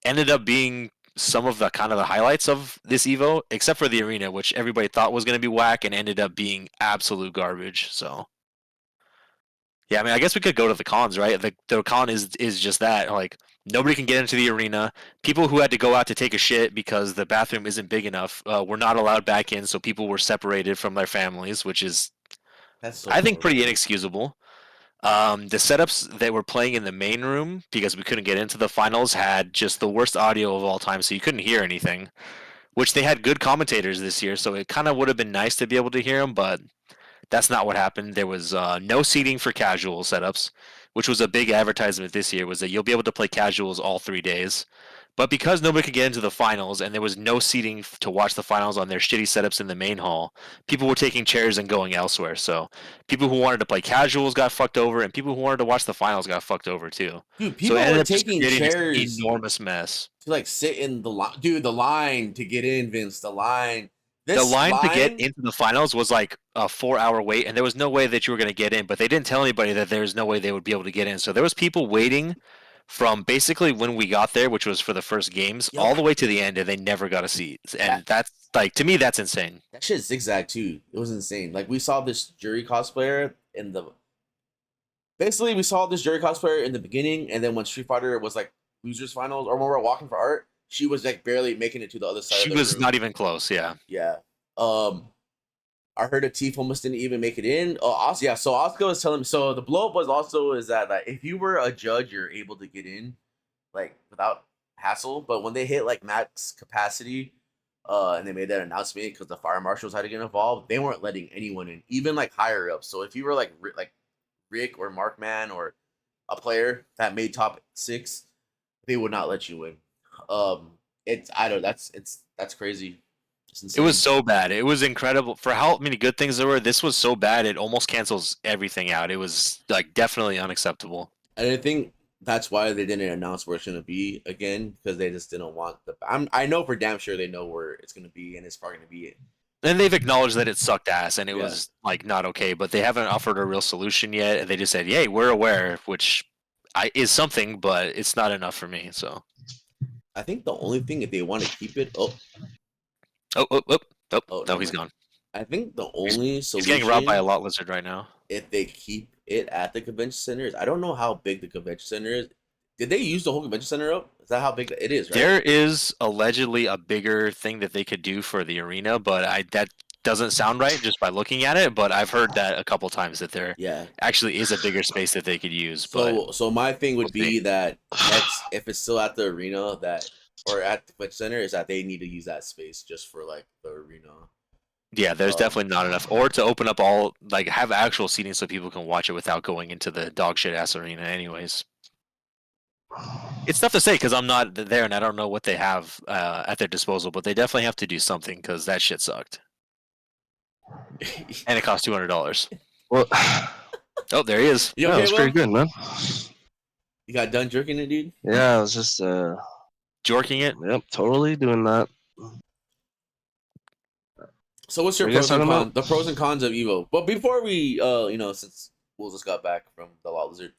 ended up being some of the kind of the highlights of this Evo, except for the arena, which everybody thought was going to be whack and ended up being absolute garbage. So yeah, I mean, I guess we could go to the cons, right? The con is just that, like, nobody can get into the arena. People who had to go out to take a shit because the bathroom isn't big enough were not allowed back in, so people were separated from their families, which is, That's so. I think, pretty inexcusable. The setups that were playing in the main room, because we couldn't get into the finals, had just the worst audio of all time, so you couldn't hear anything. Which they had good commentators this year, so it kind of would have been nice to be able to hear them, but that's not what happened. There was no seating for casual setups, which was a big advertisement this year, was that you'll be able to play casuals all 3 days. But because nobody could get into the finals and there was no seating to watch the finals on their shitty setups in the main hall, people were taking chairs and going elsewhere. So people who wanted to play casuals got fucked over, and people who wanted to watch the finals got fucked over too. Dude, So people it ended were up just taking creating this chairs enormous mess. to like sit in the line. Dude, the line to get in, Vince. The line. The line to get into the finals was like a 4-hour wait, and there was no way that you were going to get in. But they didn't tell anybody that there's no way they would be able to get in. So there was people waiting from basically when we got there, which was for the first games, all the way to the end, and they never got a seat. And that's like, to me, that's insane. That shit zigzag too. It was insane. Like, we saw this jury cosplayer in the. Basically, we saw this jury cosplayer in the beginning, and then when Street Fighter was like losers finals, or when we were walking for art, she was like barely making it to the other side. She was not even close. Yeah. Yeah. I heard a Tifa almost didn't even make it in. Oh, yeah. So Oscar was telling me. So the blow up was also is that like if you were a judge, you're able to get in, like without hassle. But when they hit like max capacity, and they made that announcement because the fire marshals had to get involved, they weren't letting anyone in, even like higher up. So if you were like Rick or Markman or a player that made top 6, they would not let you in. That's crazy. It was so bad. It was incredible for how many good things there were. This was so bad it almost cancels everything out. It was like definitely unacceptable. And I think that's why they didn't announce where it's gonna be again, because they just didn't want the. I know for damn sure they know where it's gonna be, and it's probably gonna be it. And they've acknowledged that it sucked ass and it was like not okay, but they haven't offered a real solution yet. And they just said, "Yay, we're aware," which is something, but it's not enough for me. So I think the only thing if they want to keep it up. Oh, No, never he's mind. gone. I think the He's, only he's solution, getting robbed by a lot lizard right now. if they keep it at the convention center, is I don't know how big the convention center is. Did they use the whole convention center up? Is that how big it is? Right? There is allegedly a bigger thing that they could do for the arena, but that doesn't sound right just by looking at it. But I've heard that a couple times that there Yeah. actually is a bigger space that they could use. But So my thing we'll would see. be that next, if it's still at the arena that or at the convention center, is that they need to use that space just for like the arena. Yeah, there's definitely not enough. Or to open up all, like, have actual seating so people can watch it without going into the dog shit ass arena, anyways. It's tough to say because I'm not there and I don't know what they have at their disposal, but they definitely have to do something because that shit sucked. And it cost $200. Well, Oh, there he is. You yeah, okay, it was pretty Will? good, man. You got done jerking it, dude? Yeah, I was just Jorking it. yep, totally doing that. So what's your What are you pros guys and talking cons? The pros and cons of Evo. But before we, since Will just got back from the Law Lizard,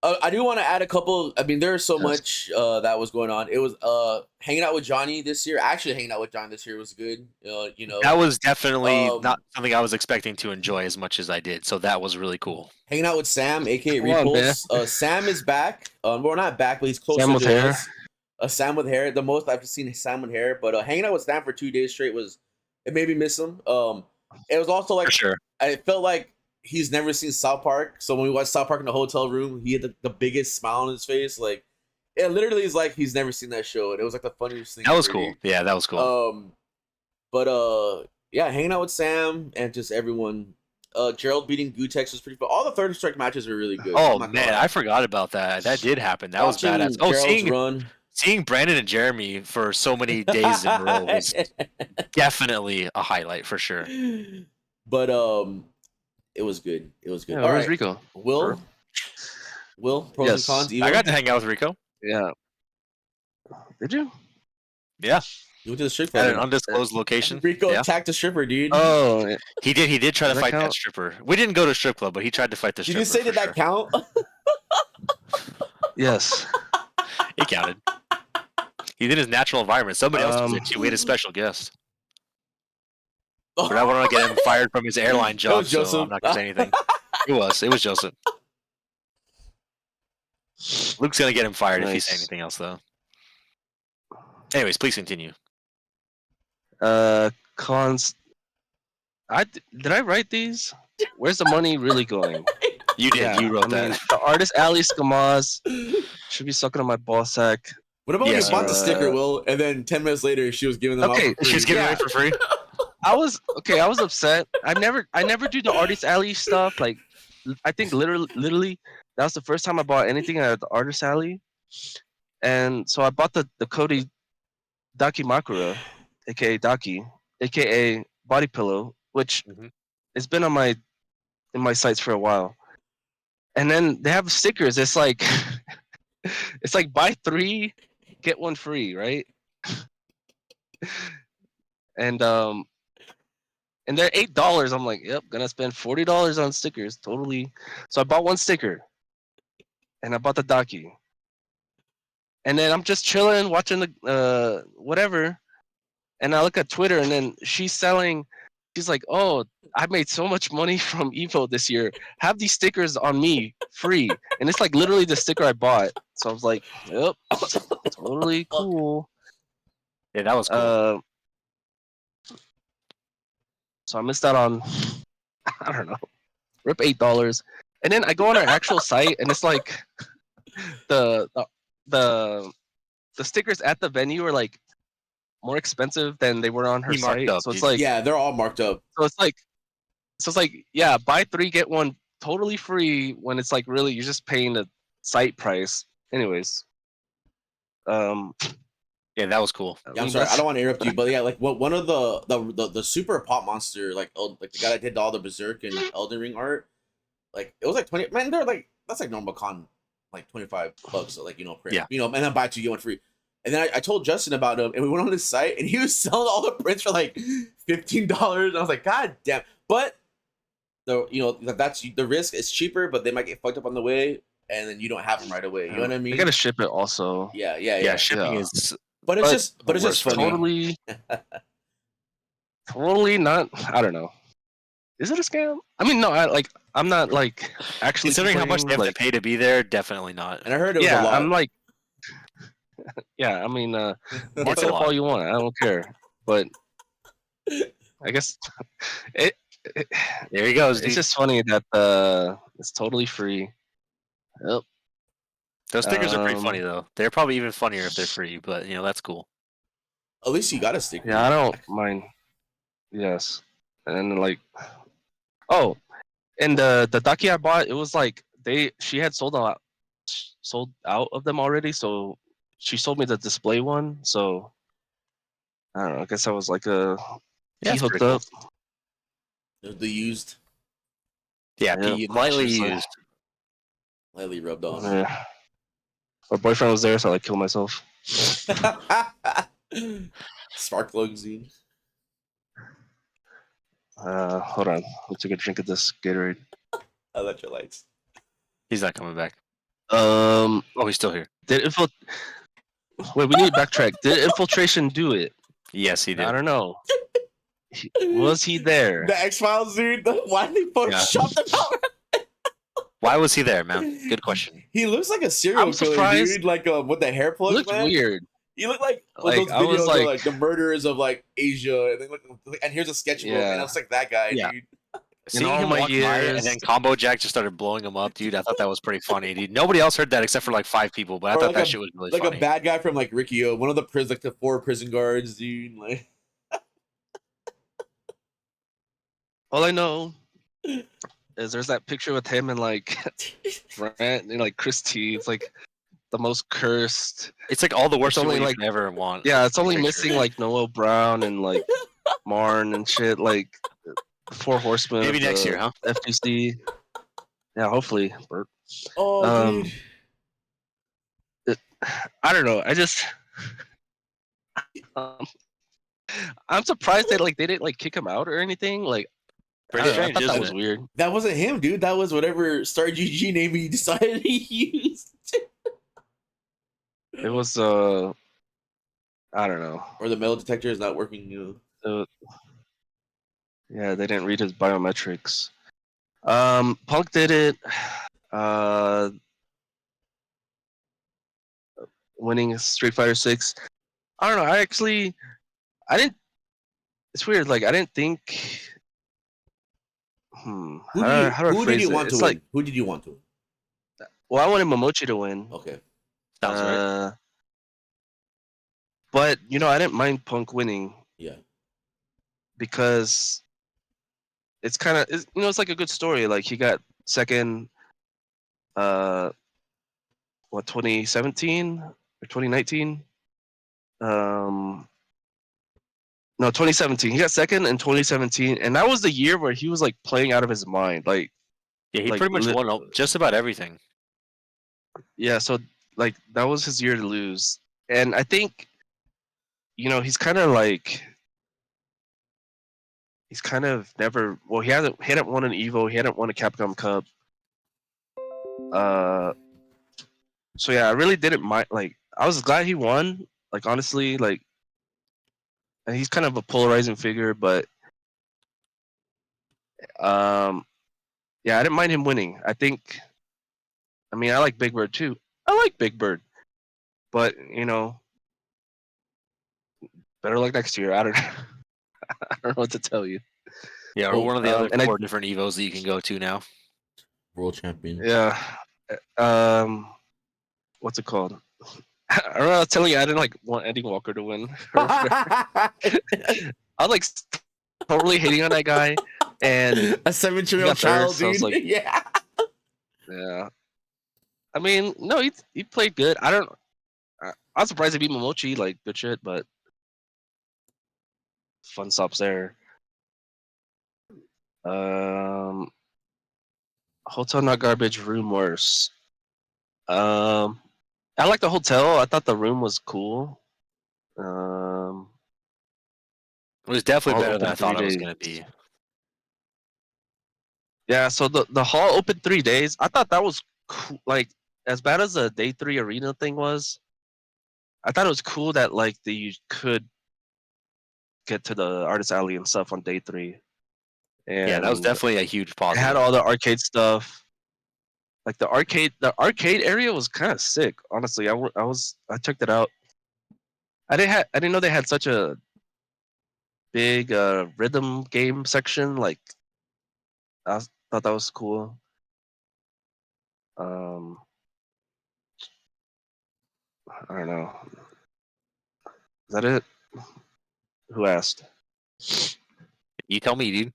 I do want to add a couple. I mean, there's so Yes. much that was going on. It was hanging out with Johnny this year. Actually, hanging out with Johnny this year was good. That was definitely Um, not something I was expecting to enjoy as much as I did. So that was really cool. hanging out with Sam, aka Come on, man. Repulse. Sam is back. Well, not back, but he's closer Sam with to hair. us. Sam with hair. The most I've seen Sam with hair. But hanging out with Sam for 2 days straight it made me miss him. It was also like For sure. I felt like he's never seen South Park. So when we watched South Park in the hotel room, he had the biggest smile on his face. Like it literally is like he's never seen that show, and it was like the funniest thing. That was ever, cool. dude. Yeah, that was cool. Yeah, hanging out with Sam and just everyone. Gerald beating Gutex was pretty fun. All the third strike matches were really good. Oh I'm not gonna man, lie. I forgot about that. That did happen. That was Watching badass. Oh, Gerald's run. seeing Brandon and Jeremy for so many days in a row was definitely a highlight for sure. But it was good. It was good. Yeah, All where's right, Rico? Will, pros Yes. and cons. I got to hang out with Rico. Yeah. Did you? Yeah, You went to the strip at club. an undisclosed location. Rico Yeah, attacked a stripper, dude. Oh, yeah. he did. He did try to Does that fight that count? stripper. We didn't go to a strip club, but he tried to fight the Did stripper. you say for that sure. count? Yes. It counted. He's in his natural environment. Somebody else was there too. We had a special guest. But I want to get him fired from his airline job, was so Joseph. I'm not gonna say anything. It was Joseph. Luke's gonna get him fired if he says Nice. anything else, though. Anyways, please continue. Cons. Did I write these? Where's the money really going? You did. You wrote that. The artist Ali Skamaz should be sucking on my ball sack. What about Yes, when you bought the sir. sticker, Will, and then 10 minutes later she was giving them Okay, out for free? She's giving Yeah. it for free. I was upset. I never do the artist alley stuff. Like, I think literally that was the first time I bought anything at the artist alley, and so I bought the Cody Daki Makura, aka Daki, aka Body Pillow, which Mhm. has been on in my sites for a while. And then they have stickers. It's like it's like buy 3 get 1 free, right? And they're $8. I'm like, yep, gonna spend $40 on stickers. Totally. So I bought 1 sticker, and I bought the Daki. And then I'm just chilling, watching the whatever, and I look at Twitter, and then she's like, oh, I made so much money from Evo this year. Have these stickers on me free, and it's like literally the sticker I bought. So I was like, yep, totally cool. Yeah, that was cool. So I missed out on, I don't know, rip $8, and then I go on our actual site, and it's like the stickers at the venue are like more expensive than they were on her He marked site. up, So it's dude. like, Yeah, they're all marked up. so it's like, yeah, buy 3 get 1 totally free when it's like really you're just paying the site price. Anyways, Yeah, that was cool. Yeah, I'm sorry, I don't want to interrupt you, but yeah, like one of the super pop monster, like the guy that did all the Berserk and Elden Ring art, like it was like 20. Man, they're like that's like normal con, like $25, so like print, Yeah. and then buy 2 get 1 free. And then I told Justin about him, and we went on his site, and he was selling all the prints for like $15. I was like, God damn! But that's the risk. It's cheaper, but they might get fucked up on the way, and then you don't have them right away. You know what I mean? You gotta ship it also. Yeah. Yeah, shipping Yeah. is But it's just worst. funny. Totally. totally not. I don't know. Is it a scam? I mean, no. I'm not like actually Considering how much complaining. they have to Like, pay to be there, definitely not. And I heard it was a yeah, lot. I'm like, yeah. I mean, mark It's it a up all lot. you want. I don't care. But I guess it, it There he goes, it's dude. just funny that it's totally free. Yep. Those stickers are pretty funny though. They're probably even funnier if they're free, but that's cool. At least you got a sticker. Yeah, I don't mind. Yes, and like, oh, and the ducky I bought, it was like she had sold out of them already, so she sold me the display one. So I don't know. I guess I was like Yeah, he it's hooked pretty cool. up. The used, Yeah, Yeah, lightly she's like, used. lightly rubbed on. yeah. My boyfriend was there, so I like killed myself. Spark zine. Hold on. Let's take a drink of this Gatorade. Electrolytes. He's not coming back. Um, Oh, he's still here. Wait, we need to backtrack. Did infiltration do it? Yes, he I did. don't know. Was he there? The X-Files, dude. Why did they Photoshop them out? Why was he there, man? Good question. He looks like a serial I'm killer, surprised. dude. Like with the hair It plugs, looked man. weird. You look like Like, those I was videos of like- like the murderers of like Asia, and then and here's a sketchbook, Yeah. and I was like that guy, Yeah. dude. Seeing all him my walk by and years- then Combo Jack just started blowing him up, dude. I thought that was pretty funny, dude. Nobody else heard that except for like 5 people, but I Or thought like that shit was really Like funny. a bad guy from like Rikio, one of the 4 prison guards, dude. Like All I know is there's that picture with him and like Brent and like Christy. It's like the most cursed. It's like all the worst It's only, people you like- could ever want. Yeah, it's only Picture. missing like Noah Brown and like Marn and shit. Like the 4 horsemen. Maybe of next the year, huh? FTC. Yeah, hopefully. Bert. oh, dude. I don't know. I just. I'm surprised that like they didn't like kick him out or anything. Like, Pretty I don't know, I strange, thought that isn't was it? weird. That wasn't him, dude. That was whatever Star GG name he decided he used. It was I don't know. Or the metal detector is not working. Yeah, they didn't read his biometrics. Punk did it. Winning Street Fighter 6. I don't know. I didn't. It's weird. Like I didn't think. Who How do I did phrase you it? want to It's win? like, Who did you want to win? well, I wanted Momochi to win. Okay. Sounds right. But I didn't mind Punk winning Yeah. because it's kind of it's like a good story. Like he got second, 2017 or 2019? No, 2017. He got second in 2017, and that was the year where he was like playing out of his mind. Like, Yeah, he like, pretty much won just about everything. yeah, so like that was his year to lose, and I think, he's kind of never. Well, he hadn't won an Evo. He hadn't won a Capcom Cup. So yeah, I really didn't mind. Like, I was glad he won. Like, honestly, like, and he's kind of a polarizing figure, but yeah, I didn't mind him winning. I mean, I like Big Bird too. I like Big Bird, but better luck next year. I don't know. I don't know what to tell you. Yeah, or one of the other and 4 different Evos that you can go to now. World champion. Yeah. What's it called? I remember I was telling you I didn't like want Eddie Walker to win. I was like totally hating on that guy, and A 7-year-old got child, third, so I dude. was like- yeah. yeah. I mean, no, he played good. I was surprised he beat Momochi. Like, good shit, but fun stops there. Hotel Not Garbage, room worse. I like the hotel. I thought the room was cool. It was definitely All better than open I thought 3 it was days. going to be. Yeah, so the hall opened 3 days. I thought that was cool. Like, as bad as the day 3 arena thing was, I thought it was cool that like you could get to the artist alley and stuff on day 3. And Yeah, that was definitely a huge it positive. had all the arcade stuff. Like the arcade area was kind of sick. Honestly, I checked it out. I didn't know they had such a big rhythm game section. Like thought that was cool. Um, I don't know. Is that it? Who asked? You tell me, dude.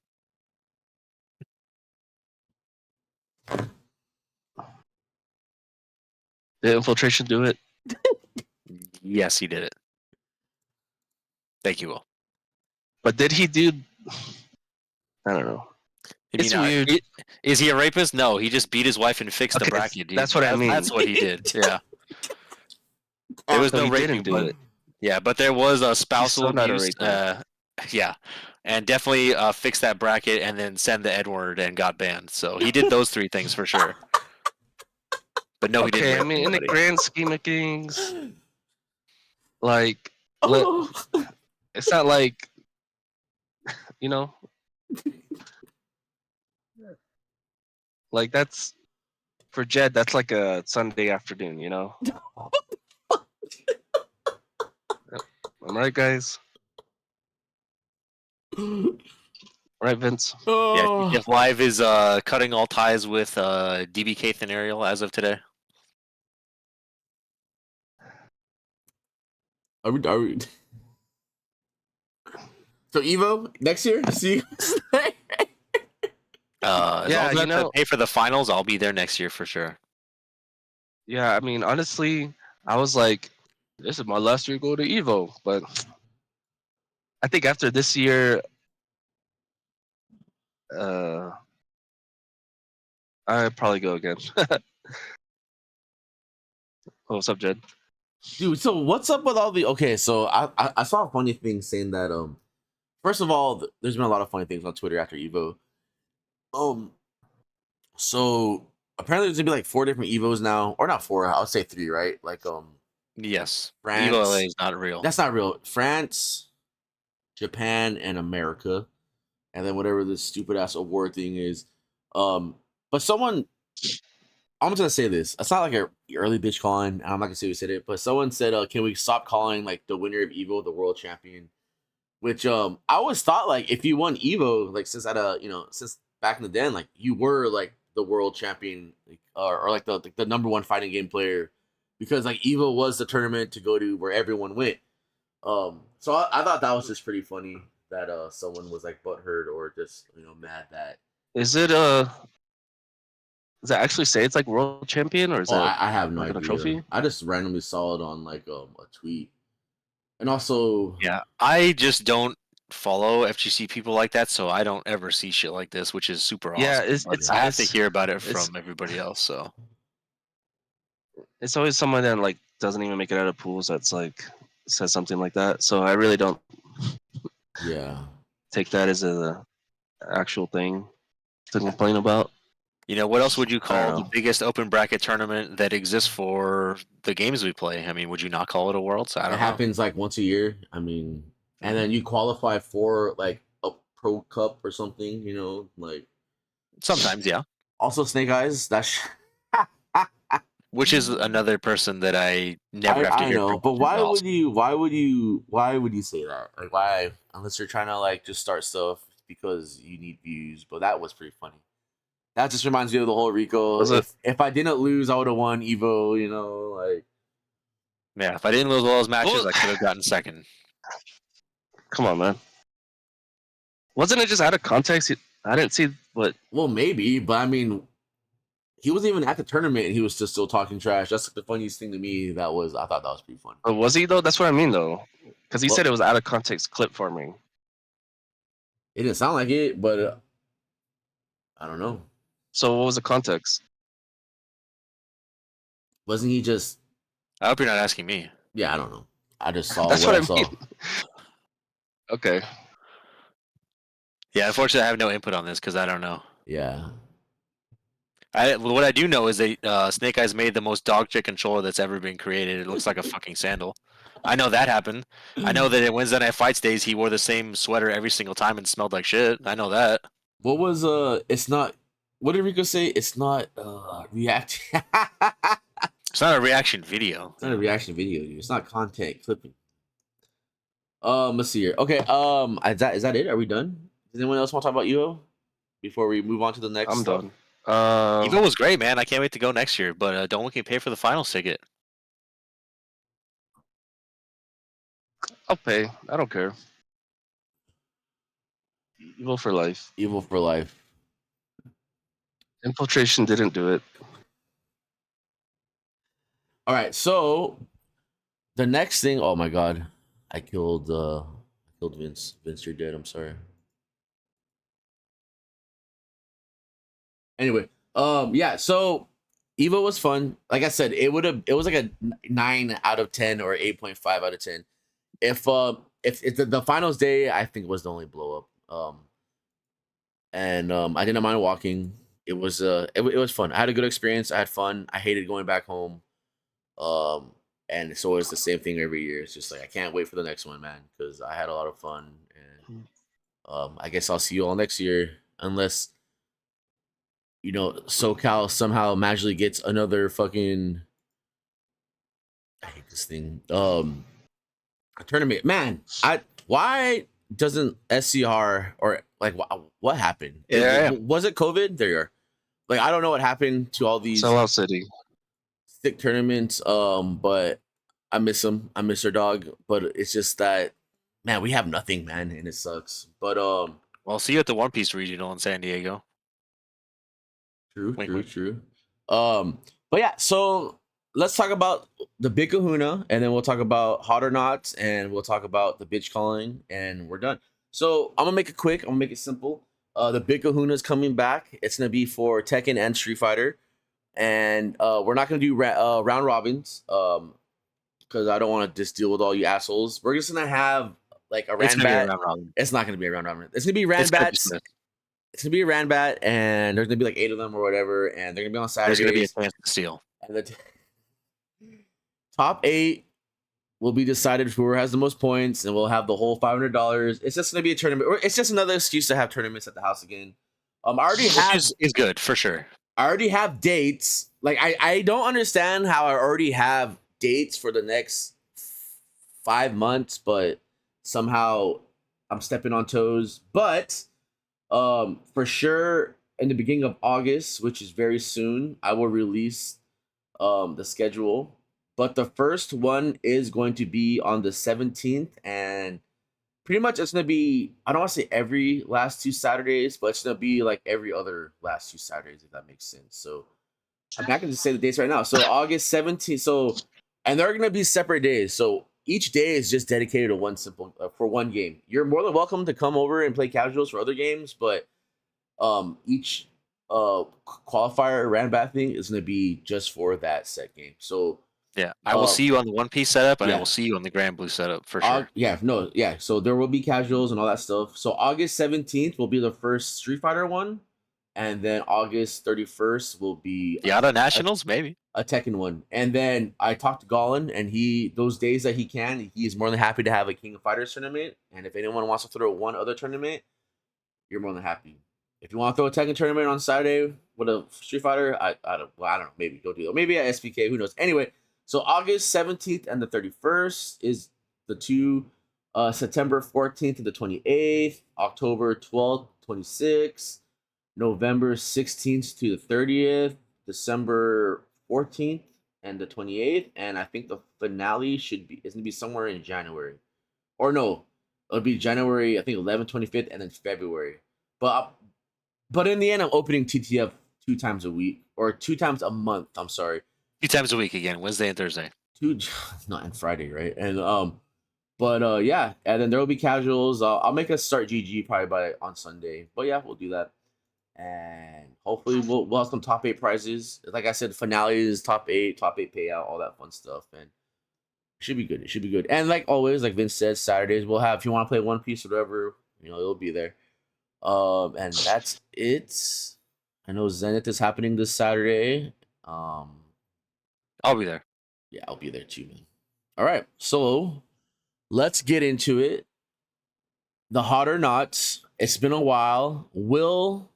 Did Infiltration do it? Yes, he did it. Thank you, Will. But did he do? I don't know. It's weird. Is he a rapist? No, he just beat his wife and fixed the Okay, bracket, dude. that's what I mean. That's what he did. Yeah. There was So no he raping, didn't do but it. yeah, but there was a spousal still not a abuse. rapist. Yeah, and definitely fixed that bracket and then send the N-word and got banned. So he did those 3 things for sure. But no, he didn't Okay, rape I mean, in the anybody. grand scheme of things, like, it's not like, you know, like that's for Jed. That's like a Sunday afternoon, you know. Am I right, guys? Right, Vince? Yeah, Oh, TTF Live is cutting all ties with DBK Thanarial as of today. are we? So Evo next year? See, As Yeah, long as I you have to know, pay for the finals, I'll be there next year for sure. yeah. I mean, honestly, I was like, this is my last year go to Evo, but I think after this year, I'd probably go again. Oh, what's up, Jed? dude. So what's up with all the? Okay, so I saw a funny thing saying that first of all, there's been a lot of funny things on Twitter after Evo. So apparently there's gonna be like 4 different Evos now, or not 4. I would say 3, right? Like Yes, Evo LA France. is not real. That's not real. France, Japan, and America, and then whatever this stupid ass award thing is. But someone, I'm just gonna say this. It's not like a early bitch calling. I'm not gonna say who said it, but someone said, "Can we stop calling like the winner of Evo the world champion?" Which I always thought like if you won Evo like since back in the day like you were like the world champion like, or like the number 1 fighting game player because like Evo was the tournament to go to where everyone went. So I thought that was just pretty funny that someone was like butthurt or just mad that Is it does it actually say it's like world champion or is that I have no like a idea. trophy? I just randomly saw it on like a tweet. And also, Yeah, I just don't follow FGC people like that, so I don't ever see shit like this, which is super Yeah, awesome. But I have to hear about it it's from everybody else. So it's always someone that like doesn't even make it out of pools that's like says something like that. So I really don't yeah. take that as a actual thing to complain about. what else would you I don't call the know. biggest open bracket tournament that exists for the games we play? I mean, would you not call it a Worlds? I It don't know. happens like once a year. I mean, and then you qualify for like a pro cup or something, like Sometimes, yeah. also Snake Eyes. Which is another person that I never have to I hear know, but promotions also. why would you say that? Like why unless you're trying to like just start stuff because you need views, but that was pretty funny. That just reminds me of the whole Rico. Was it? If I didn't lose, I would have won Evo, like Yeah, if I didn't lose all those matches, Well, I could have gotten second. come on, man. Wasn't it just out of context? I didn't see what. well maybe, but I mean he wasn't even at the tournament and he was just still talking trash. That's the funniest thing to me. I thought that was pretty funny. Was he though? That's what I mean though, because he Well, said it was out of context clip farming. it didn't sound like it, but I don't know. So what was the context? Wasn't he just? I hope you're not asking me. Yeah, I don't know. I just saw That's what I what I saw. mean. Okay. Yeah, unfortunately, I have no input on this because I don't know. Yeah. What I do know is that Snake Eyes made the most dog shit controller that's ever been created. It looks like a fucking sandal. I know that happened. I know that in Wednesday Night Fights days, he wore the same sweater every single time and smelled like shit. I know that. What was it's not what did Rico say? It's not react It's not a reaction video. it's not a reaction video, dude. It's not content clipping. Let's see here. Okay, is that it? Are we done? Does anyone else want to talk about Evo before we move on to the next I'm stuff? done. Evo was great, man. I can't wait to go next year, but don't make me pay for the finals ticket. I'll pay. I don't care. Evil for life. Evo for life. Infiltration didn't do it. All right, so the next thing, oh my god. I killed Vince. Vince, you're dead. I'm sorry. Anyway, yeah, so Evo was fun. Like I said, it was like a 9 out of 10 or 8.5 out of 10. If the finals day, I think was the only blow up. And I didn't mind walking. It was it was fun. I had a good experience. I had fun. I hated going back home. And it's always the same thing every year. It's just like I can't wait for the next one, man, because I had a lot of fun. And I guess I'll see you all next year, unless SoCal somehow magically gets another fucking. I hate this thing. A tournament, man. Why doesn't SCR or like what happened? Yeah. Was it COVID? There you are. Like I don't know what happened to all these Sellout City. sick tournaments. But I miss them. I miss their dog. But it's just that, man, we have nothing, man, and it sucks. But Well, see you at the One Piece Regional in San Diego. true, Wink, true, wink. true. But yeah, so let's talk about the Big Kahuna, and then we'll talk about Hot or Not, and we'll talk about the bitch calling, and we're done. So I'm gonna make it quick. I'm gonna make it simple. The Big Kahuna is coming back. It's gonna be for Tekken and Street Fighter, and we're not gonna do round robins, because I don't want to just deal with all you assholes. We're just gonna have like a It's gonna be a Ranbat. round robin. It's not gonna be a round robin. It's gonna be It's gonna be Ranbats. Smith. It's gonna be a Ranbat, and there's gonna be like 8 of them or whatever, and they're gonna be on There's Saturdays. gonna be a chance to steal. And the top 8 will be decided for who has the most points, and we'll have the whole $500. It's just gonna be a tournament. Or it's just another excuse to have tournaments at the house again. I already have. Is good for sure. I already have dates. Like I don't understand how I already have dates for the next 5 months, but somehow I'm stepping on toes. But for sure in the beginning of August, which is very soon, I will release the schedule. But the first one is going to be on the 17th, and pretty much it's gonna be, I don't want to say every last 2 Saturdays, but it's gonna be like every other last 2 Saturdays, if that makes sense. So I'm not gonna say the dates right now. So August 17th. So, and they're gonna be separate days. So each day is just dedicated to one simple for one game. You're more than welcome to come over and play casuals for other games, but each qualifier Ranbat thing is gonna be just for that set game. So Yeah, I will see you on the One Piece setup, and I yeah. will see you on the Grand Blue setup for sure. Yeah. So there will be casuals and all that stuff. So August 17th will be the first Street Fighter one, and then August 31st will be Yada Nationals, maybe. a Tekken one. And then I talked to Gollin, and those days that he can, he's more than happy to have a King of Fighters tournament. And if anyone wants to throw one other tournament, you're more than happy. If you want to throw a Tekken tournament on Saturday with a Street Fighter, I don't know, maybe don't do that. Maybe at SPK, who knows? Anyway, so August 17th and the 31st is the two. September 14th and the 28th, October 12th, 26th, November 16th to the 30th, December 14th and the 28th, and I think the finale is gonna be somewhere in January. Or no, it'll be January, I think 11th, 25th, and then February. But in the end, I'm opening TTF 2 times a week or 2 times a month. I'm sorry. 2 times a week again, Wednesday and Thursday. Not on Friday, right? And but yeah, and then there will be casuals. I'll make us start GG probably on Sunday. But yeah, we'll do that, and hopefully we'll have some top 8 prizes. Like I said, finales, top 8 payout, all that fun stuff, and it should be good. It should be good. And like always, like Vince said, Saturdays we'll have. If you want to play One Piece or whatever, it'll be there. And that's it. I know Zenith is happening this Saturday. I'll be there. Yeah, I'll be there too, man. All right, so let's get into it. The hot or not. It's been a while. Will,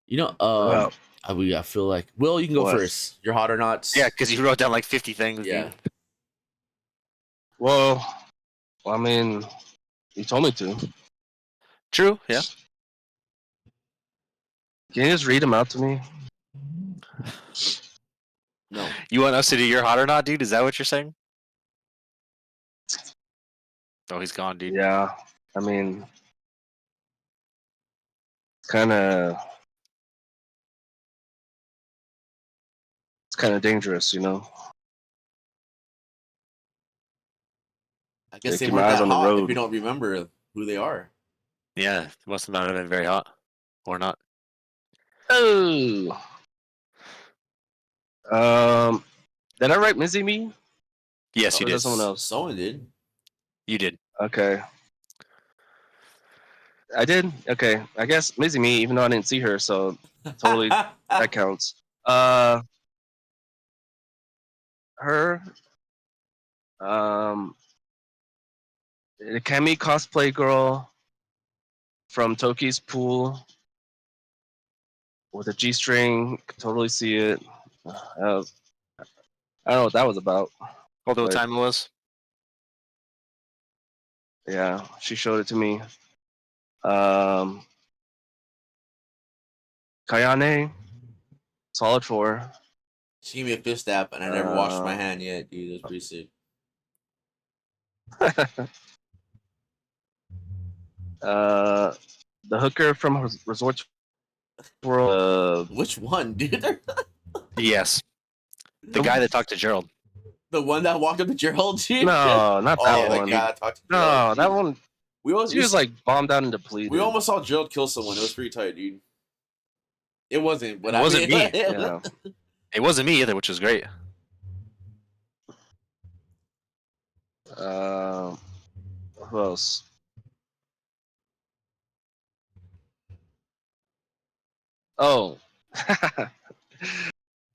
you know, Well, I feel like Will, you can go what? first. Your hot or not. Yeah, because you wrote down like 50 things, Yeah. dude. Well, I mean, you told me to. True, yeah. Can you just read them out to me? No. You want us to do your hot or not, dude? Is that what you're saying? Oh, he's gone, dude. Yeah. I mean, kind of. It's kind of dangerous, you know. I guess they Keep my weren't eyes that on the hot if road. you don't remember who they are. Yeah, it must not have been very hot. Or not. Oh. Um. Did I write Mizzy Me? Yes, Or you is that did. someone else? Someone did. You did. Okay. I did. Okay. I guess Mizzy Me, even though I didn't see her, so totally that counts. Her. Um. The Kemi cosplay girl from Toki's pool with a G-string. Could totally see it. I don't know what that was about, Although what but time it was? yeah, she showed it to me. Um, Kayane, solid 4. She gave me a fist stab, and I never washed my hand yet, dude. That's pretty sick. uh, the hooker from Resorts World. Which one, dude? Yes. The guy that talked to Gerald. The one that walked up to Gerald, dude? No, not Oh, that the one. guy that talked to Gerald. No, that one. We almost, She was like bombed out and depleted. we almost saw Gerald kill someone. It was pretty tight, dude. It wasn't, but It wasn't me. Yeah. It wasn't me either, which was great. Who else? Oh.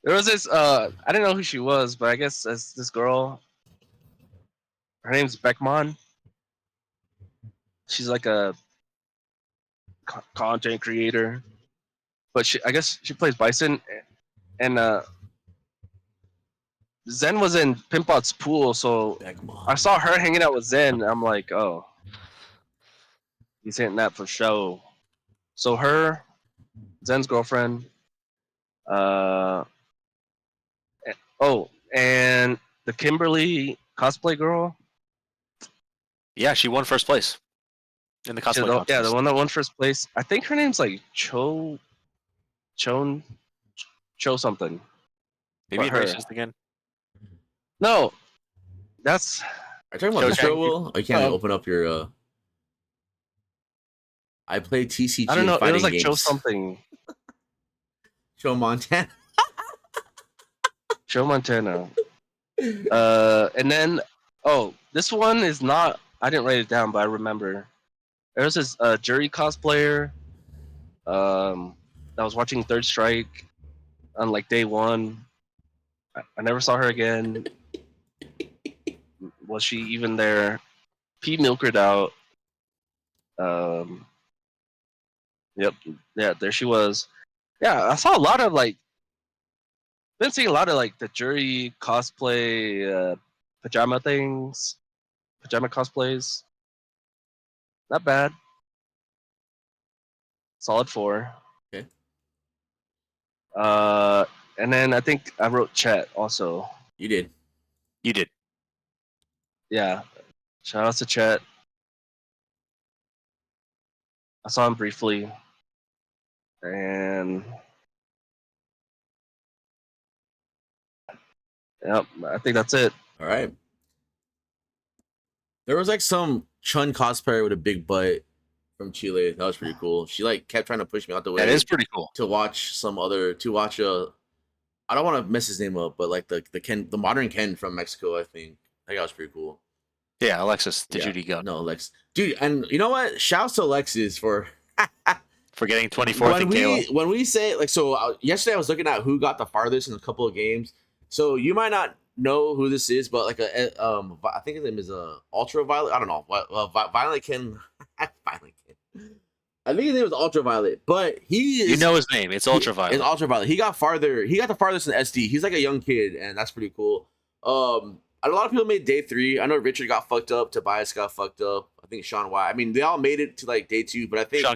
There was this I didn't know who she was, but I guess as this girl, her name's Beckmon. She's like a content creator, but I guess she plays Bison, and Zen was in Pimpot's pool, so I saw her hanging out with Zen. I'm like, oh, he's hitting that for show. So her, Zen's girlfriend, uh, oh, and the Kimberly cosplay girl. Yeah, she won first place in the cosplay contest. Yeah, the one that won first place. I think her name's like Chon something. Maybe But her. racist again. No, that's. Are you talking about the show, Will? Or you can't open up your. I play TCG. I don't know. It was like games. Joe something. Joe Montana. Joe Montana. And then, this one is not. I didn't write it down, but I remember. There was this jury cosplayer. That was watching Third Strike on like day 1. I never saw her again. Was she even there? Pete milkered out. Yep. Yeah, there she was. Yeah, I saw a lot of like. Been seeing a lot of like the jury cosplay pajama things, pajama cosplays. Not bad. Solid 4. Okay. And then I think I wrote Chet also. You did. You did. Yeah. Shout out to Chet. I saw him briefly. And yep, I think that's it. All right. There was like some Chun cosplayer with a big butt from Chile. That was pretty cool. She like kept trying to push me out the way. That is pretty cool. To watch I don't want to mess his name up, but like the modern Ken from Mexico, I think. I think that was pretty cool. Yeah, Alexis, did you go? No, Lex. Dude, and you know what? Shouts to Alexis for getting 24th in Kayla. When we say, like, so yesterday I was looking at who got the farthest in a couple of games. So you might not know who this is, but like I think his name is Ultraviolet. I don't know what Violent Ken. Violent Ken. I think his name was Ultraviolet, but he is. You know his name. It's Ultraviolet. It's Ultraviolet. He got farther. He got the farthest in SD. He's like a young kid, and that's pretty cool. A lot of people made day 3. I know Richard got fucked up. Tobias got fucked up. I think Sean White. I mean, they all made it to like day 2, but I think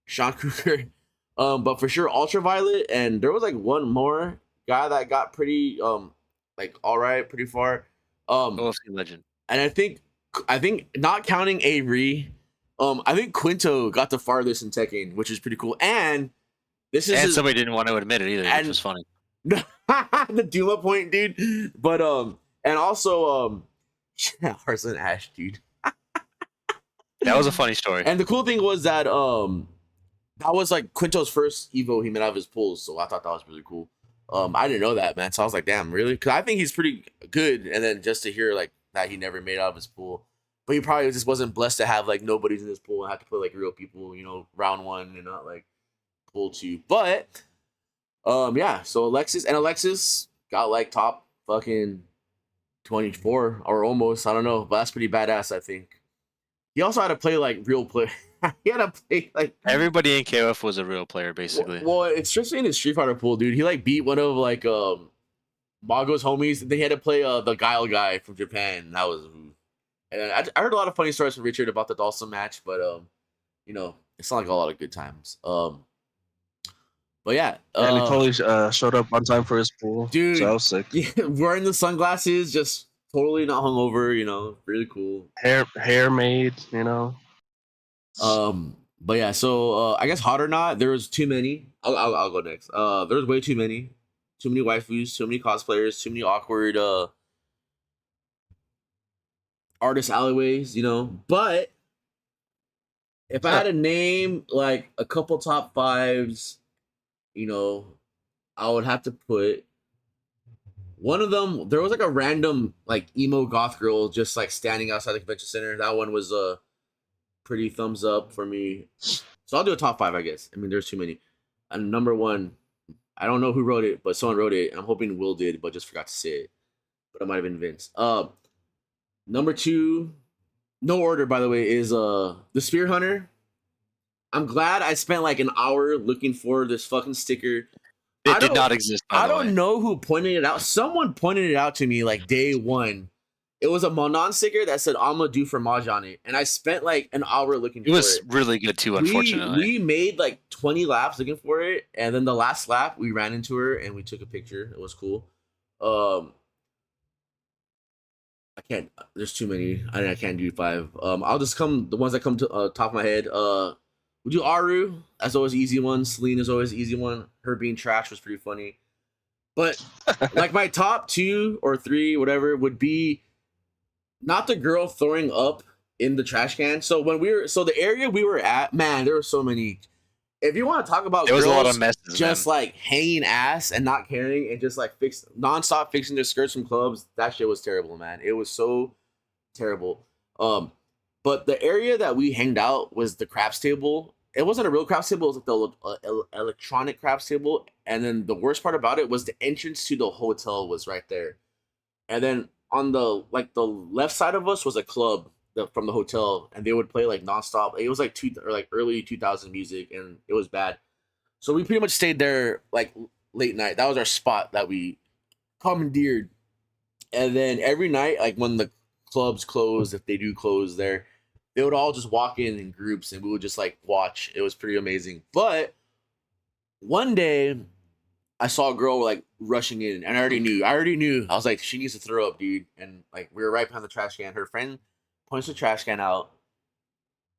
Sean Cooker. But for sure, Ultraviolet, and there was like one more guy that got pretty like all right, pretty far. OFC legend. And I think not counting Avery, I think Quinto got the farthest in Tekken, which is pretty cool. And this is somebody didn't want to admit it either, which was funny. The Duma point, dude. But and also Arson Ash, dude. That was a funny story. And the cool thing was that that was like Quinto's first Evo he made out of his pools, so I thought that was really cool. I didn't know that, man. So I was like, damn, really? Because I think he's pretty good. And then just to hear like that he never made out of his pool, but he probably just wasn't blessed to have like nobody's in his pool and have to play like real people, you know, round 1 and not like pool 2. But yeah. So Alexis got like top fucking 24 or almost. I don't know, but that's pretty badass. I think he also had to play like real play. He had to play like everybody in KOF was a real player, basically. Well, it's just in his Street Fighter pool, dude. He like beat one of like Mago's homies. And they had to play the Guile guy from Japan. That was, and I heard a lot of funny stories from Richard about the Dawson match, but you know, it's not like a lot of good times. But yeah, and he totally showed up on time for his pool, dude. So I was sick. Yeah, wearing the sunglasses, just totally not hungover. You know, really cool. Hair made, you know. But yeah, so I guess hot or not, there was too many. I'll go next. There was way too many waifus, too many cosplayers, too many awkward artist alleyways, you know. But if I had to name like a couple top 5s, you know, I would have to put one of them. There was like a random like emo goth girl just like standing outside the convention center. That one was pretty thumbs up for me. So I'll do a top 5, I guess. I mean, there's too many. And number 1, I don't know who wrote it, but someone wrote it. I'm hoping Will did, but just forgot to say it. But it might have been Vince. Number 2, no order, by the way, is the Spear Hunter. I'm glad I spent like an hour looking for this fucking sticker. It did not exist, by the way. I don't know who pointed it out. Someone pointed it out to me like day 1. It was a Monon sticker that said "I'ma do for Maj" on it, and I spent like an hour looking for it. It was really good too, unfortunately. We made like 20 laps looking for it, and then the last lap we ran into her and we took a picture. It was cool. I can't. There's too many. I can't do 5. I'll just come the ones that come to top of my head. We do Aru. That's always an easy one. Celine is always an easy one. Her being trash was pretty funny. But like my top 2 or 3, whatever, would be not the girl throwing up in the trash can. So the area we were at, man, there were so many. If you want to talk about there was girls a lot of messes, just man. like hanging ass and not caring and just like nonstop fixing their skirts from clubs, that shit was terrible, man. It was so terrible. But the area that we hanged out was the craps table. It wasn't a real craps table. It was like the electronic craps table. And then the worst part about it was the entrance to the hotel was right there. And then on the left side of us was a club from the hotel, and they would play like nonstop. It was like early 2000 music, and it was bad. So we pretty much stayed there like late night. That was our spot that we commandeered. And then every night, like when the clubs closed, if they do close there, they would all just walk in groups, and we would just like watch. It was pretty amazing. But one day, I saw a girl like rushing in, and I already knew. I was like, she needs to throw up, dude. And like we were right behind the trash can. Her friend points the trash can out,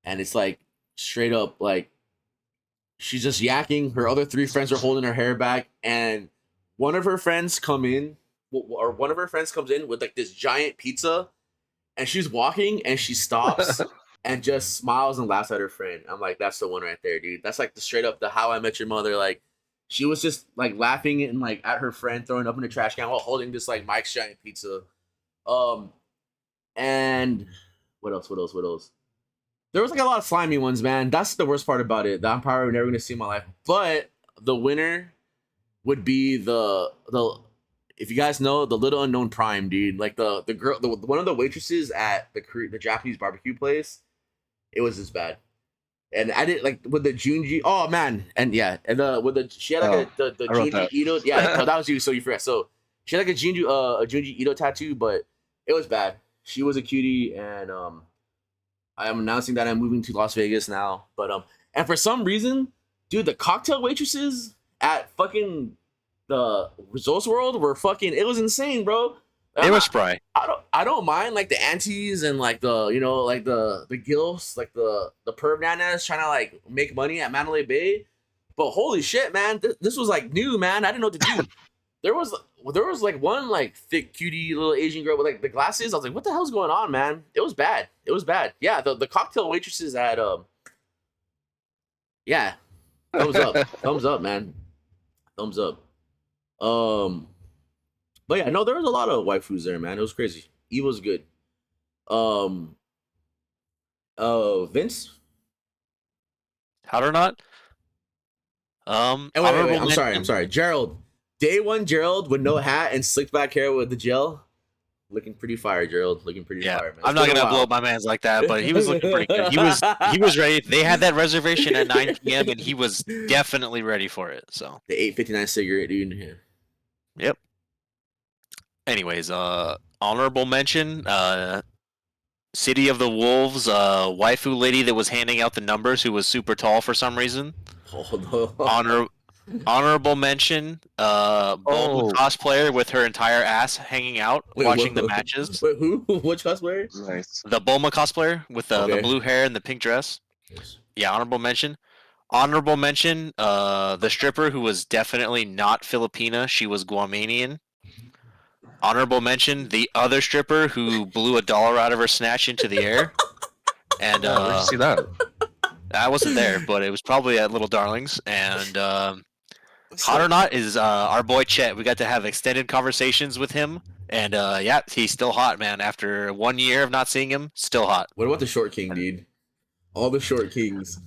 and it's like straight up like she's just yakking. Her other 3 friends are holding her hair back, and one of her friends comes in with like this giant pizza, and she's walking and she stops and just smiles and laughs at her friend. I'm like, that's the one right there, dude. That's like the straight up the How I Met Your Mother. Like she was just like laughing and like at her friend throwing up in the trash can while holding this like Mike's giant pizza. And what else? There was like a lot of slimy ones, man. That's the worst part about it. That I'm probably never gonna see in my life. But the winner would be the if you guys know the Little Unknown Prime, dude, like the girl, one of the waitresses at the Japanese barbecue place, it was this bad. And I did like with the Junji. Oh man, and yeah, and with the she had like the I wrote Junji that. Ito. Yeah, no, that was you. So you forgot. So she had like a Junji Ito tattoo, but it was bad. She was a cutie, and I am announcing that I'm moving to Las Vegas now. But and for some reason, dude, the cocktail waitresses at fucking the Resorts World were fucking. It was insane, bro. They were spry. I don't mind like the aunties and like the like the gilfs, like the perv nanas trying to like make money at Mandalay Bay, but holy shit, man, this was like new, man. I didn't know what to do. there was like one like thick cutie little Asian girl with like the glasses. I was like, what the hell's going on, man? It was bad. It was bad. Yeah, the cocktail waitresses had yeah, thumbs up, thumbs up, man, thumbs up. But yeah, no, there was a lot of waifus there, man. It was crazy. Evo's good. Um, Vince. Hot or not? And wait, honorable I'm mention- sorry. Gerald. Day one, Gerald with no hat and slicked back hair with the gel. Looking pretty fire, Gerald. Looking pretty Yeah, fire, man. I'm not gonna blow up my man's like that, but he was looking pretty good. He was ready. They had that reservation at 9 p.m. and he was definitely ready for it. So the 859 cigarette, dude. Yeah. yep. Anyways, honorable mention, City of the Wolves, waifu lady that was handing out the numbers who was super tall for some reason. Honorable mention, Bulma cosplayer with her entire ass hanging out watching the matches. Wait, who? Which cosplayer? Nice. The Bulma cosplayer with the blue hair and the pink dress. Yes. Yeah, honorable mention. Honorable mention, the stripper who was definitely not Filipina. She was Guamanian. Honorable mention, the other stripper who blew $1 out of her snatch into the air. And Where'd you see that? I wasn't there, but it was probably at Little Darlings. And hot or not is our boy Chet. We got to have extended conversations with him. And yeah, he's still hot, man. After 1 year of not seeing him, still hot. What about the short king, dude? All the short kings.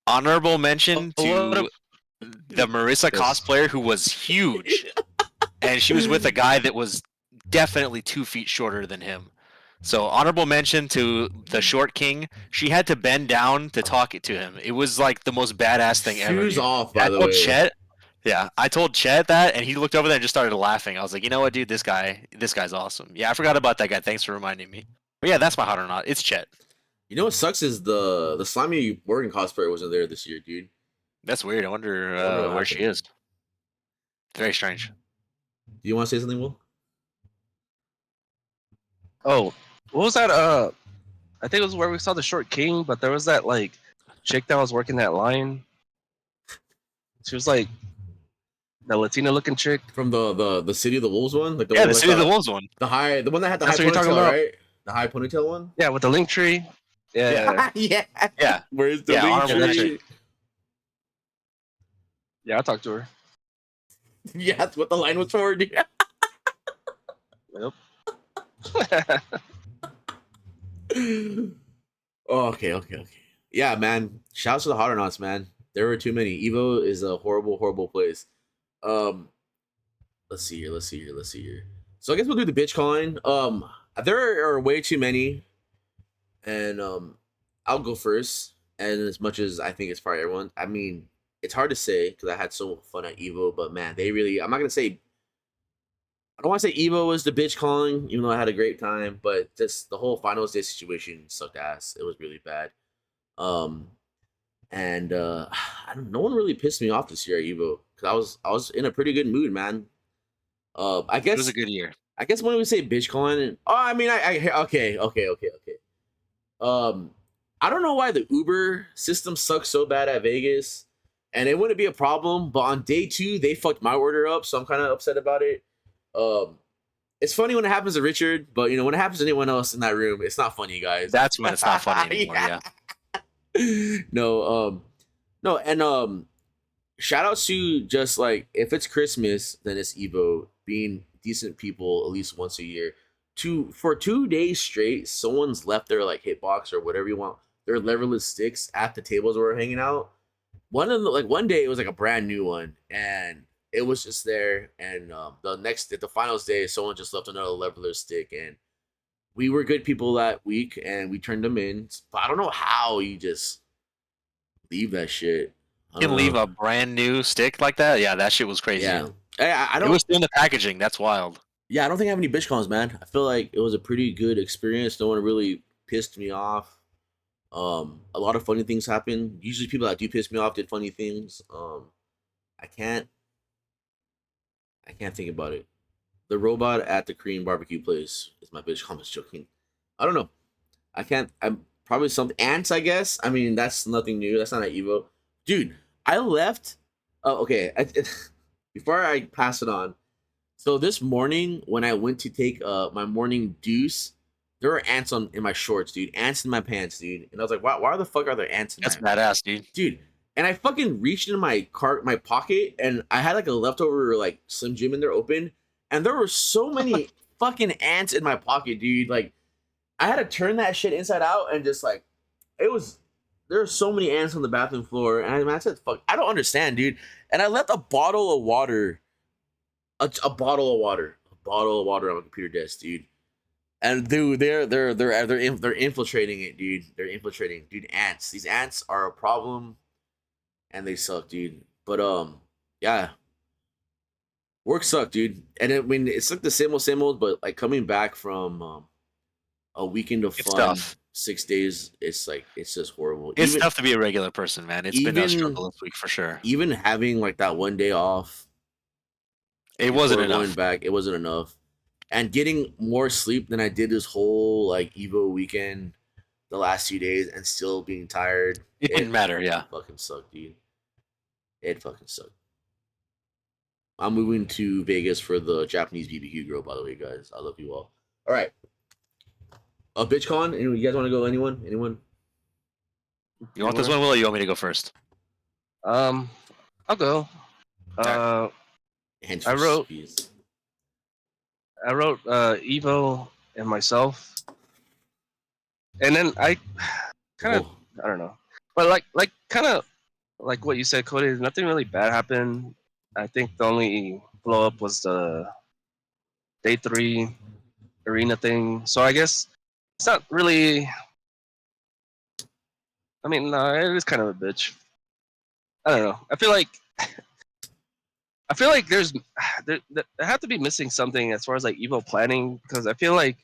Honorable mention to the Marissa cosplayer who was huge. And she was with a guy that was definitely 2 feet shorter than him. So honorable mention to the short king. She had to bend down to talk to him. It was like the most badass thing ever. Shoes off, by the way. Chet, yeah, I told Chet that, and he looked over there and just started laughing. I was like, you know what, dude, this guy's awesome. Yeah, I forgot about that guy. Thanks for reminding me. But yeah, that's my hot or not. It's Chet. You know what sucks is the slimy Morgan cosplayer wasn't there this year, dude. That's weird. I wonder where she is. Very strange. Do you want to say something, Will? Oh, what was that? I think it was where we saw the short king, but there was that like chick that was working that line. She was like the Latina looking chick From the City of the Wolves one? Like the Yeah, one the with City of the the Wolves one. one that had the That's high what you're talking ponytail, about? right? The high ponytail one? Yeah, with the link tree. Yeah. Yeah. Yeah. Where's the Yeah, link honorable tree? Yeah, I talked to her. Yeah, that's what the line was for, dude. Yep. Okay. Yeah, man. Shouts to the hot or nots, man. There were too many. Evo is a horrible place. Let's see here. So I guess we'll do the bitch calling. There are way too many, and I'll go first. And as much as I think it's probably everyone, I mean, it's hard to say because I had so much fun at Evo, but man, they really. I'm not gonna say. I don't want to say Evo was the bitch calling, even though I had a great time, but just the whole finals day situation sucked ass. It was really bad. And I don't. No one really pissed me off this year at Evo because I was in a pretty good mood, man. I guess It was a good year. I guess when we say bitch calling, I mean, okay. I don't know why the Uber system sucks so bad at Vegas, and it wouldn't be a problem. But on day 2, they fucked my order up, so I'm kind of upset about it. It's funny when it happens to Richard, but when it happens to anyone else in that room, it's not funny, guys. That's when it's not funny anymore. Yeah. No, and shout out to just like if it's Christmas, then it's Evo being decent people at least once a year. For 2 days straight, someone's left their like hitbox or whatever you want, their leverless sticks at the tables where we're hanging out. One day it was like a brand new one, and it was just there. And the finals day, someone just left another leveler stick, and we were good people that week, and we turned them in. But I don't know how you just leave that shit. I You don't can leave know. a brand new stick like that. Yeah, that shit was crazy. Yeah, I It don't. was still in the packaging. That's wild. Yeah, I don't think I have any bitch cons, man. I feel like it was a pretty good experience. No one really pissed me off. A lot of funny things happen. Usually, people that do piss me off did funny things. I can't, I can't think about it. The robot at the Korean barbecue place is my bitch. I'm just joking. I don't know. I can't. I'm probably some ants. I guess. I mean, that's nothing new. That's not an Evo, dude. I left. Oh, okay. Before I pass it on, so this morning when I went to take my morning deuce, there were ants on in my shorts, dude. Ants in my pants, dude. And I was like, why the fuck are there ants in That's my badass, dude. dude? And I fucking reached into my pocket, and I had like a leftover like Slim Jim in there open, and there were so many fucking ants in my pocket, dude. Like I had to turn that shit inside out and just like it was. There were so many ants on the bathroom floor, and I said, "Fuck, I don't understand, dude." And I left a bottle of water a bottle of water on my computer desk, dude. And dude, they're infiltrating it, dude. They're infiltrating, dude. Ants. These ants are a problem, and they suck, dude. But yeah, work sucked, dude. And I mean, it's like the same old. But like coming back from a weekend of It's fun, tough. 6 days, it's like it's just horrible. It's tough to be a regular person, man. It's been a Even struggle this week for sure. even having like that one day off It before wasn't going enough. back, it wasn't enough. And getting more sleep than I did this whole like Evo weekend the last 2 days and still being tired. It didn't matter, yeah. Fucking sucked, dude. It fucking sucked. I'm moving to Vegas for the Japanese BBQ grill, by the way, guys. I love you all. All right. A BitchCon? Anyone, you guys want to go? Anyone? Anyone? You want this one, Will, or you want me to go first? I'll go. Hands I for wrote- speeds. I wrote Evo and myself, and then I kind of Oh, I don't know, but like kind of like what you said, Cody. Nothing really bad happened. I think the only blow up was the day 3 arena thing. So I guess it's not really. I mean, no, it is kind of a bitch. I don't know. I feel like there have to be missing something as far as like Evo planning, because I feel like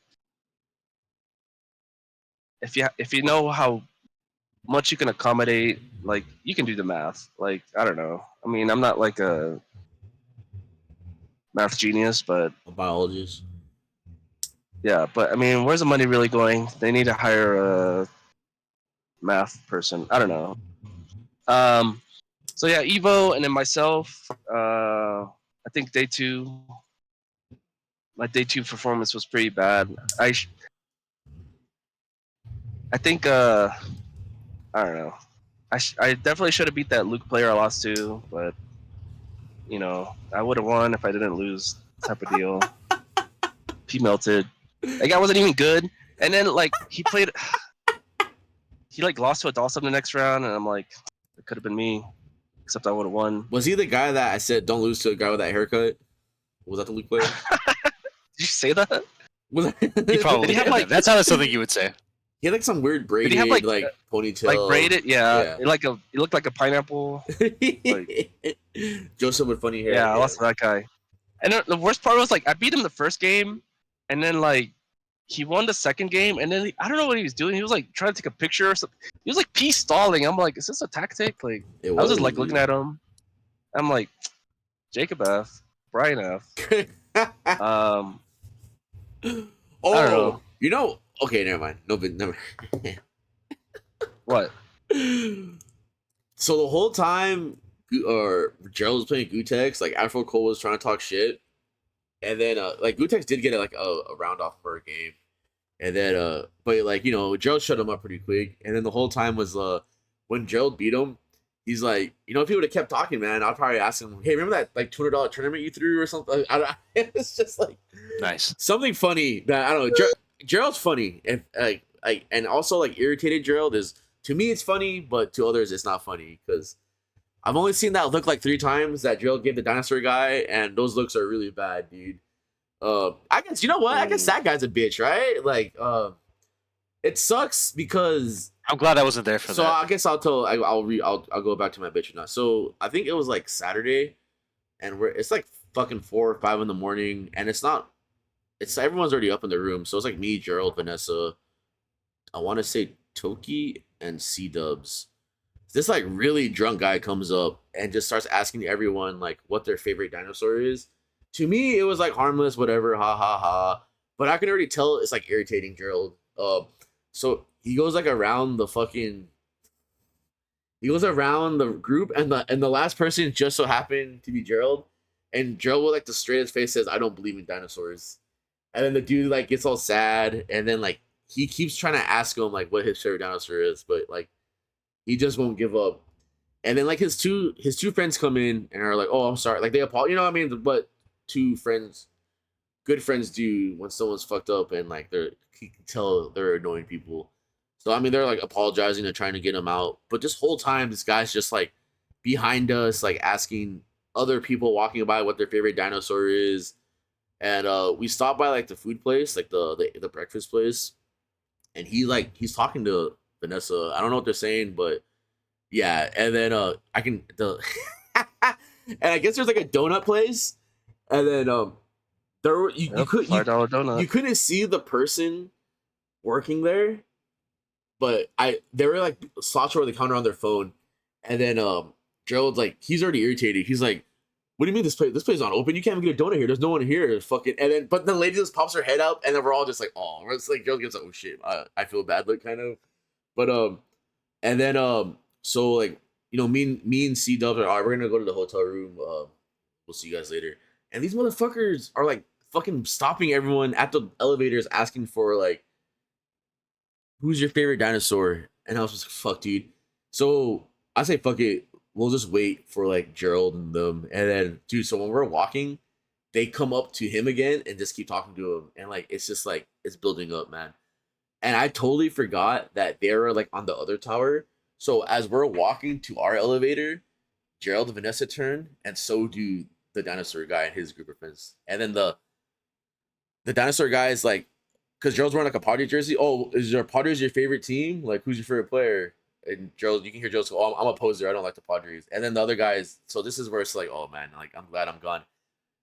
if you know how much you can accommodate, like you can do the math. Like I don't know. I mean, I'm not like a math genius, but a biologist. yeah. But I mean, where's the money really going? They need to hire a math person. I don't know. So yeah, Evo, and then myself. I think my day 2 performance was pretty bad. I think I don't know. I definitely should have beat that Luke player I lost to, but you know, I would have won if I didn't lose, type of deal. He melted. Like I wasn't even good, and then like he like lost to a Dawson the next round, and I'm like, it could have been me, except I would have won. Was he the guy that I said don't lose to a guy with that haircut? Was that the Luke player? Did you say that? Was He probably Did he have, did. like- That sounds something you would say. he had like some weird braided he have, like, like, ponytail, Like braided, yeah. Yeah. It looked like a pineapple. Joseph with funny hair. Yeah, I lost to that guy. And then the worst part was like I beat him the first game, and then like he won the second game, and then I don't know what he was doing. He was like trying to take a picture or something. He was like peace stalling. I'm like, is this a tactic? Like It I was just like looking at him. I'm like, Jacob F, Brian F. oh, I don't know. you know. Okay, never mind. No, but never. What? So the whole time, or Gerald was playing Gutex, like Afro Cole was trying to talk shit, and then like Gutex did get like a round off per game, and then but like you know Gerald shut him up pretty quick, and then the whole time was when Gerald beat him, he's like, you know, if he would have kept talking, man, I'd probably ask him, hey, remember that like $200 tournament you threw or something? It's just like Nice. something funny that I don't know. Gerald's funny, and and also like irritated Gerald is, to me it's funny, but to others it's not funny because I've only seen that look like 3 times that Gerald gave the dinosaur guy, and those looks are really bad, dude. I guess you know what? I guess that guy's a bitch, right? Like, it sucks because. I'm glad I wasn't there for So that. I guess I'll go back to my bitch now. So I think it was like Saturday, and it's like fucking 4 or 5 in the morning, and it's everyone's already up in the room. So it's like me, Gerald, Vanessa, I want to say Toki and C Dubs. This like really drunk guy comes up and just starts asking everyone like what their favorite dinosaur is. To me, it was like harmless, whatever, ha ha ha. But I can already tell it's like irritating Gerald. So he goes like around the fucking. He goes around the group, and the last person just so happened to be Gerald, and Gerald with like the straightest face says, "I don't believe in dinosaurs." And then the dude like gets all sad, and then like he keeps trying to ask him like what his favorite dinosaur is, but like he just won't give up. And then like his two friends come in and are like, "Oh, I'm sorry." Like they apologize, you know what I mean? But two friends, good friends do when someone's fucked up and like he can tell they're annoying people. So I mean they're like apologizing and trying to get him out. But this whole time this guy's just like behind us, like asking other people walking by what their favorite dinosaur is. And we stopped by like the food place, like the breakfast place, and he's talking to Vanessa. I don't know what they're saying, but yeah. And then I can the and I guess there's like a donut place, and then there were, you could $5 donut. you couldn't see the person working there, but they were like slouched over the counter on their phone, and then Gerald's like he's already irritated. He's like, "What do you mean this place is not open? You can't even get a donut here. There's no one here." Fucking and then but the lady just pops her head up, and then we're all just like, "Oh," it's like Gerald gets like, "Oh shit, I feel bad," look kind of, but and then so like me and C Dubs are, all right, we're gonna go to the hotel room. We'll see you guys later. And these motherfuckers are like fucking stopping everyone at the elevators asking for like who's your favorite dinosaur? And I was just like, fuck, dude. So I say, fuck it. We'll just wait for like Gerald and them. And then, dude, so when we're walking, they come up to him again and just keep talking to him. And like, it's just like, it's building up, man. And I totally forgot that they were like on the other tower. So as we're walking to our elevator, Gerald and Vanessa turn, and so do the dinosaur guy and his group of friends. And then the dinosaur guy is like, because Gerald's wearing like a Padres jersey. "Oh, is your Padres your favorite team? Like, who's your favorite player?" And Gerald, you can hear Gerald go, "Oh, I'm a poser. I don't like the Padres." And then the other guys, so this is where it's like, "Oh man, like I'm glad I'm gone."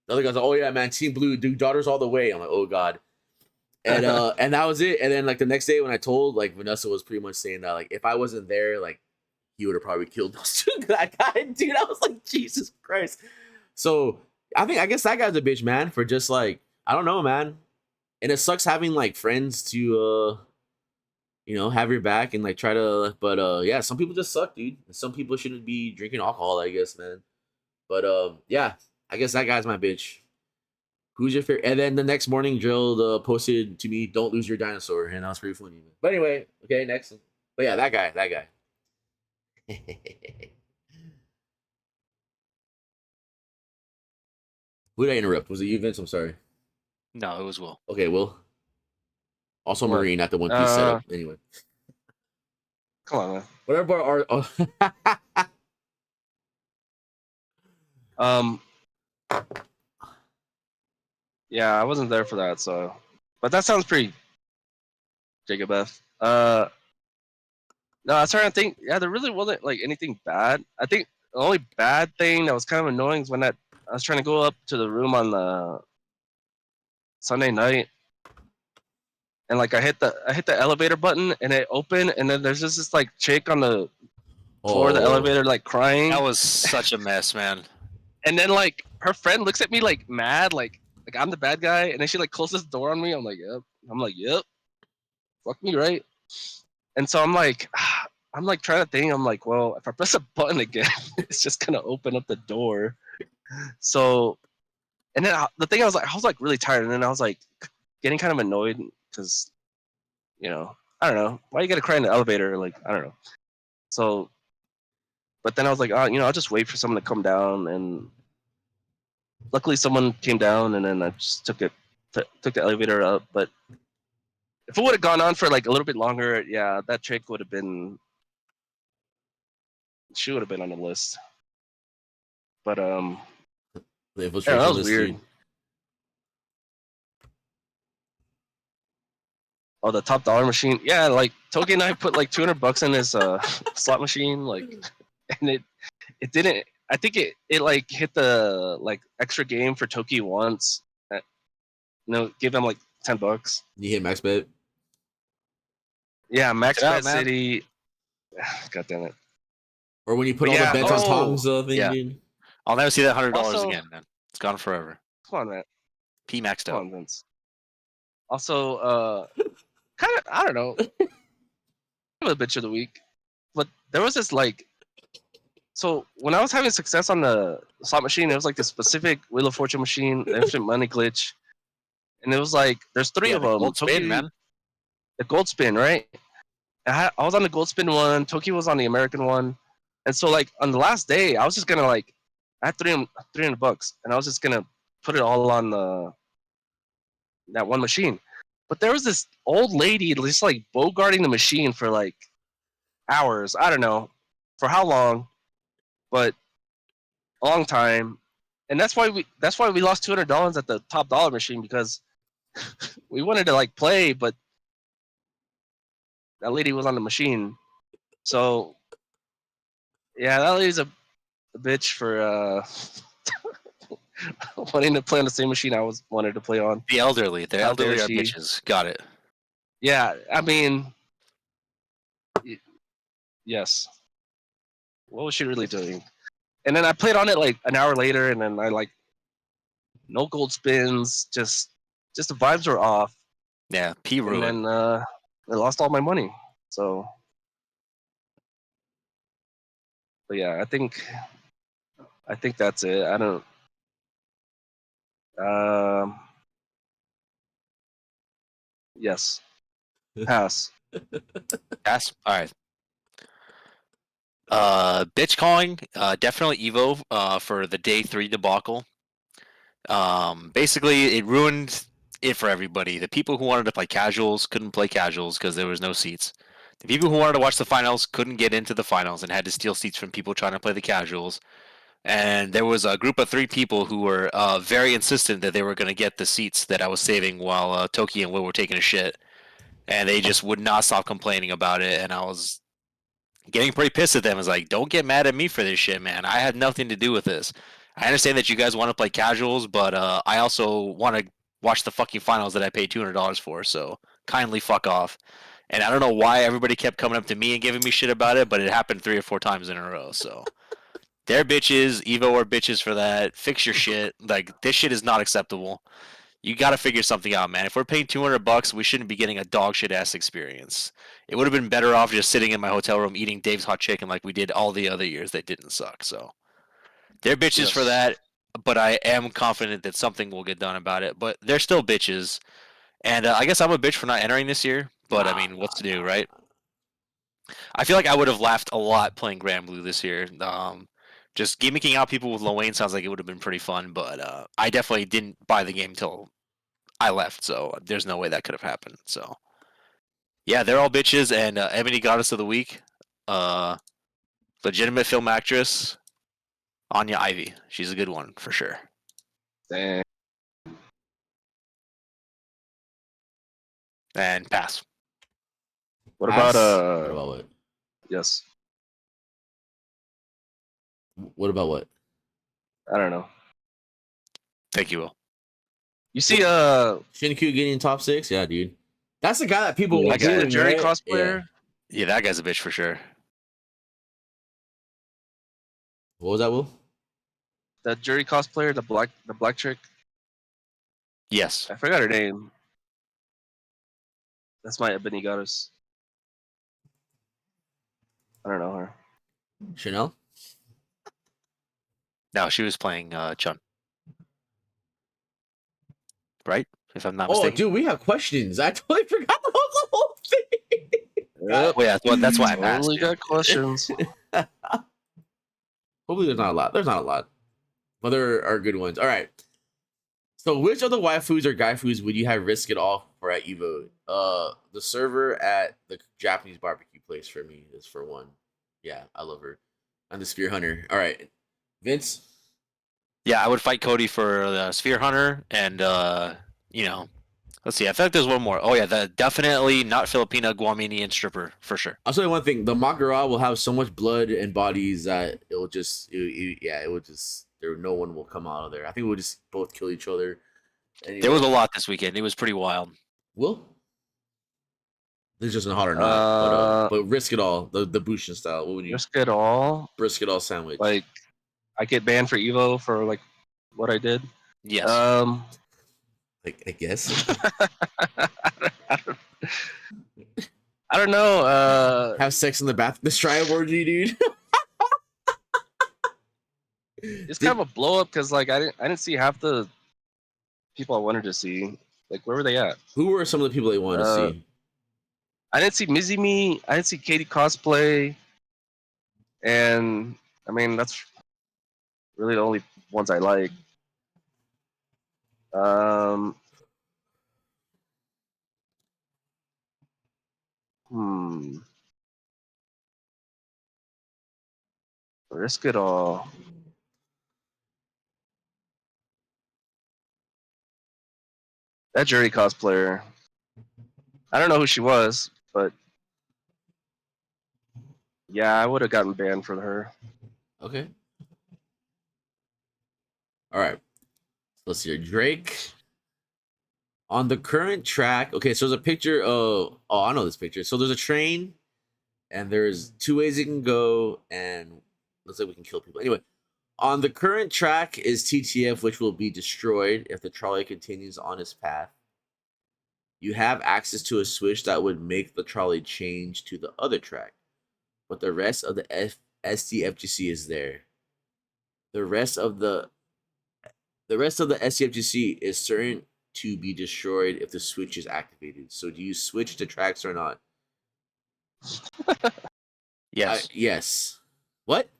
The other guy's like, "Oh yeah, man, Team Blue, dude, daughters all the way." I'm like, "Oh god." And that was it. And then like the next day when I told, like Vanessa was pretty much saying that like if I wasn't there, like he would have probably killed those two that guy, dude. I was like, Jesus Christ. So I guess that guy's a bitch, man, for just like I don't know, man. And it sucks having like friends to have your back and like try to, but yeah, some people just suck, dude. Some people shouldn't be drinking alcohol, I guess, man. But yeah, I guess that guy's my bitch. Who's your favorite? And then the next morning, Jill posted to me, "Don't lose your dinosaur," and that was pretty funny. But anyway, okay, next. But yeah, that guy. Who did I interrupt? Was it you, Vince? I'm sorry. No, it was Will. Okay, Will. Also, What? Marine at the One Piece setup. Anyway, Come on, man. whatever. Um, yeah, I wasn't there for that, so. But that sounds pretty Jacob F. No, I was trying to think. Yeah, there really wasn't like anything bad. I think the only bad thing that was kind of annoying is when I was trying to go up to the room on the Sunday night, and like I hit the elevator button and it opened, and then there's just this like chick on the floor of the elevator like crying. That was such a mess, man. And then like her friend looks at me like mad, like I'm the bad guy, and then she like closes the door on me. I'm like, yep. I'm like, yep. Fuck me, right? And so I'm like trying to think. I'm like, well, if I press a button again, it's just gonna open up the door. So, and then the thing I was like really tired, and then I was like getting kind of annoyed because, I don't know why you gotta cry in the elevator. Like I don't know. So, but then I was like, oh, I'll just wait for someone to come down, and luckily someone came down, and then I just took the elevator up. But if it would have gone on for like a little bit longer, yeah, that chick would have been. She would have been on the list. But The yeah, infiltration that was list, weird. dude. Oh, the top dollar machine. Yeah, like Toki and I put like $200 in his slot machine, like, and it didn't. I think it like hit the like extra game for Toki once. Give him like $10. You hit max bet. Yeah, Check Max it out, Bet man. City. God damn it. Or when you put But all the yeah. bets on Oh, Tom's thing, Yeah. dude. I'll never see that $100 also, again, man. It's gone forever. come on, man. P maxed Come out. on, Vince. Also, kind of, I don't know. I'm a bitch of the week, but there was this like. So when I was having success on the slot machine, it was like the specific Wheel of Fortune machine, the infinite money glitch, and it was like there's three Yeah, of the them. gold spin, man. The gold spin, right? I was on the gold spin one. Toki was on the American one, and so like on the last day, I was just gonna like, I had $300, and I was just gonna put it all on that one machine. But there was this old lady just like bogarting the machine for like hours. I don't know for how long, but a long time. And that's why we lost $200 at the top dollar machine, because we wanted to like play, but that lady was on the machine. So yeah, that lady's a bitch for wanting to play on the same machine I wanted to play on. The elderly. The How dare elderly are she? bitches. Got it. Yeah, I mean, yes. What was she really doing? And then I played on it like an hour later, and then I like no gold spins, just the vibes were off, Yeah, P and ruin. then I lost all my money. So, but yeah, I think that's it. I don't. Um, yes, pass. Pass. All right. Bitch calling. Definitely Evo. For the day 3 debacle. Basically, it ruined it for everybody. The people who wanted to play casuals couldn't play casuals because there was no seats. The people who wanted to watch the finals couldn't get into the finals and had to steal seats from people trying to play the casuals. And there was a group of 3 people who were very insistent that they were going to get the seats that I was saving while Toki and Will were taking a shit. And they just would not stop complaining about it. And I was getting pretty pissed at them. It's like, don't get mad at me for this shit, man. I had nothing to do with this. I understand that you guys want to play casuals, but I also want to watch the fucking finals that I paid $200 for. So kindly fuck off. And I don't know why everybody kept coming up to me and giving me shit about it, but it happened 3 or 4 times in a row. So they're bitches. Evo are bitches for that. Fix your shit. Like, this shit is not acceptable. You got to figure something out, man. If we're paying $200, we shouldn't be getting a dog shit ass experience. It would have been better off just sitting in my hotel room eating Dave's hot chicken like we did all the other years that didn't suck. So they're bitches for Yes. that, but I am confident that something will get done about it. But they're still bitches, and I guess I'm a bitch for not entering this year. But I Nah, mean, what's nah, to do, nah, right? nah. I feel like I would have laughed a lot playing Grand Blue this year. Just gimmicking out people with Lowain sounds like it would have been pretty fun, but I definitely didn't buy the game until I left, so there's no way that could have happened. So yeah, they're all bitches, and Ebony Goddess of the Week, uh, legitimate film actress, Anya Ivy. She's a good one for sure. Dang. And pass. What about Pass. What about what? Yes. What about what? I don't know. Thank you, Will. You see, Shinku getting top 6? Yeah, dude. That's the guy that people yeah, were that guy. the booing, Jerry right? Yeah. cosplayer. Yeah, that guy's a bitch for sure. What was that, Will? The Jerry cosplayer, the black chick. Yes. I forgot her name. That's my Ebony Goddess. I don't know her. Chanel? No, she was playing Chun, right? If I'm not Oh, mistaken. dude, we have questions. I totally forgot the whole thing. Yep. Well, yeah, that's why I passed. Totally Yeah. got questions. Hopefully, there's not a lot. There's not a lot, but there are good ones. All right. So, which of the waifus or gaifus would you have risk it all for at Evo? The server at the Japanese barbecue place for me is for one. Yeah, I love her. I'm the Spear Hunter. All right, Vince. Yeah, I would fight Cody for the Sphere Hunter, and you know, let's see. I feel like there's one more. Oh yeah, definitely not Filipina, Guamini, and Stripper for sure. I'll tell you one thing: the Makara will have so much blood and bodies that it will just no one will come out of there. I think we'll just both kill each other. And There was a lot this weekend. It was pretty wild. Will this just hot or not? But risk it all. The Bushin style. What would you Risk it all. brisket all sandwich? Like, I get banned for Evo for like what I did. Yes. I guess. I don't know. Have sex in the bathroom. The Strive orgy, dude. It's kind of a blow up because like I didn't see half the people I wanted to see. Like, where were they at? Who were some of the people they wanted to see? I didn't see Mizumi. I didn't see Katie cosplay. And I mean, that's really the only ones I like. Risk it all. That jury cosplayer. I don't know who she was, but yeah, I would have gotten banned for her. Okay. All right. Let's see here. Drake on the current track. Okay, so there's a picture of. Oh, I know this picture. So there's a train, and there's two ways it can go, and looks like we can kill people. Anyway, on the current track is TTF, which will be destroyed if the trolley continues on its path. You have access to a switch that would make the trolley change to the other track, but the rest of the SDFGC is there. The rest of the SDFGC is certain to be destroyed if the switch is activated. So do you switch to tracks or not? Yes. Yes. What?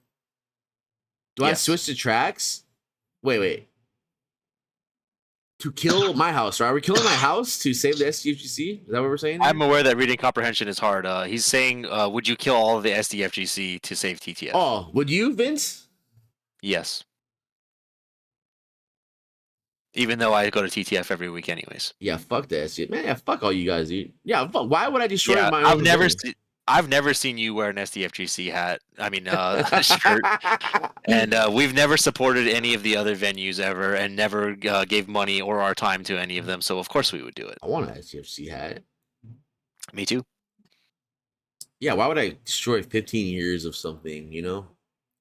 Do I Yes. switch to tracks? Wait. To kill my house, right? Are we killing my house to save the SDFGC? Is that what we're saying? I'm aware that reading comprehension is hard. He's saying, would you kill all of the SDFGC to save TTF? Oh, would you, Vince? Yes. Even though I go to TTF every week anyways. Yeah, fuck the SDF. Man, yeah, fuck all you guys, dude. Yeah, fuck. Why would I destroy Yeah, my own I've never seen you wear an SDFGC hat. I mean, shirt. And we've never supported any of the other venues ever, and never gave money or our time to any of them. So of course we would do it. I want an SDFC hat. Me too. Yeah, why would I destroy 15 years of something,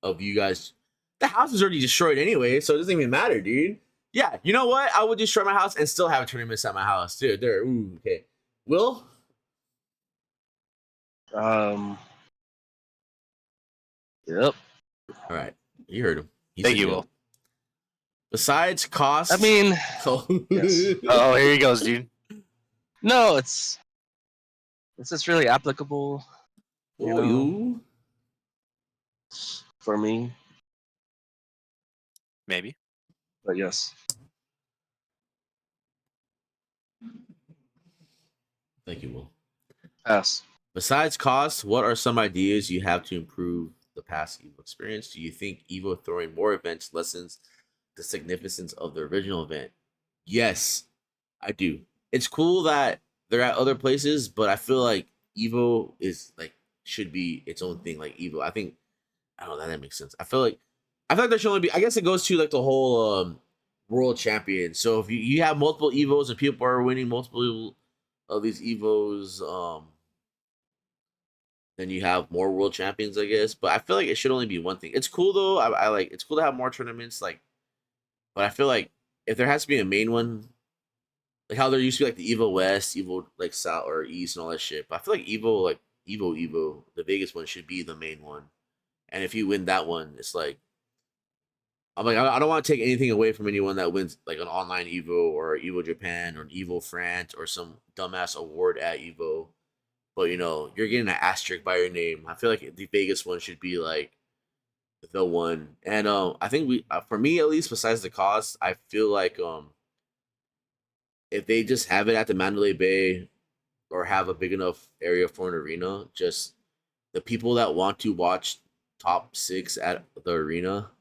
of you guys? The house is already destroyed anyway, so it doesn't even matter, dude. Yeah, you know what? I would destroy my house and still have tournaments at my house, dude. There, ooh, okay. Will? Yep. All right, you heard him. Thank you, Will. Besides cost, I mean, yes. Oh, here he goes, dude. No, it's just really applicable, for me. Maybe. But yes. Thank you, Will. Pass. Besides cost, what are some ideas you have to improve the past Evo experience? Do you think Evo throwing more events lessens the significance of the original event? Yes, I do. It's cool that they're at other places, but I feel like Evo is should be its own thing. Like Evo, I don't know that makes sense. I feel like there should only be. I guess it goes to the whole world champion. So if you have multiple Evos and people are winning multiple of these Evos, then you have more world champions, I guess. But I feel like it should only be one thing. It's cool though. I like it's cool to have more tournaments, but I feel like if there has to be a main one, like how there used to be the Evo West, Evo South or East and all that shit. But I feel like Evo, the Vegas one should be the main one. And if you win that one, it's I'm I don't want to take anything away from anyone that wins an online Evo or Evo Japan or Evo France or some dumbass award at Evo. But you're getting an asterisk by your name. I feel like the Vegas one should be the one. And I think for me at least, besides the cost, I feel like if they just have it at the Mandalay Bay or have a big enough area for an arena, just the people that want to watch top 6 at the arena,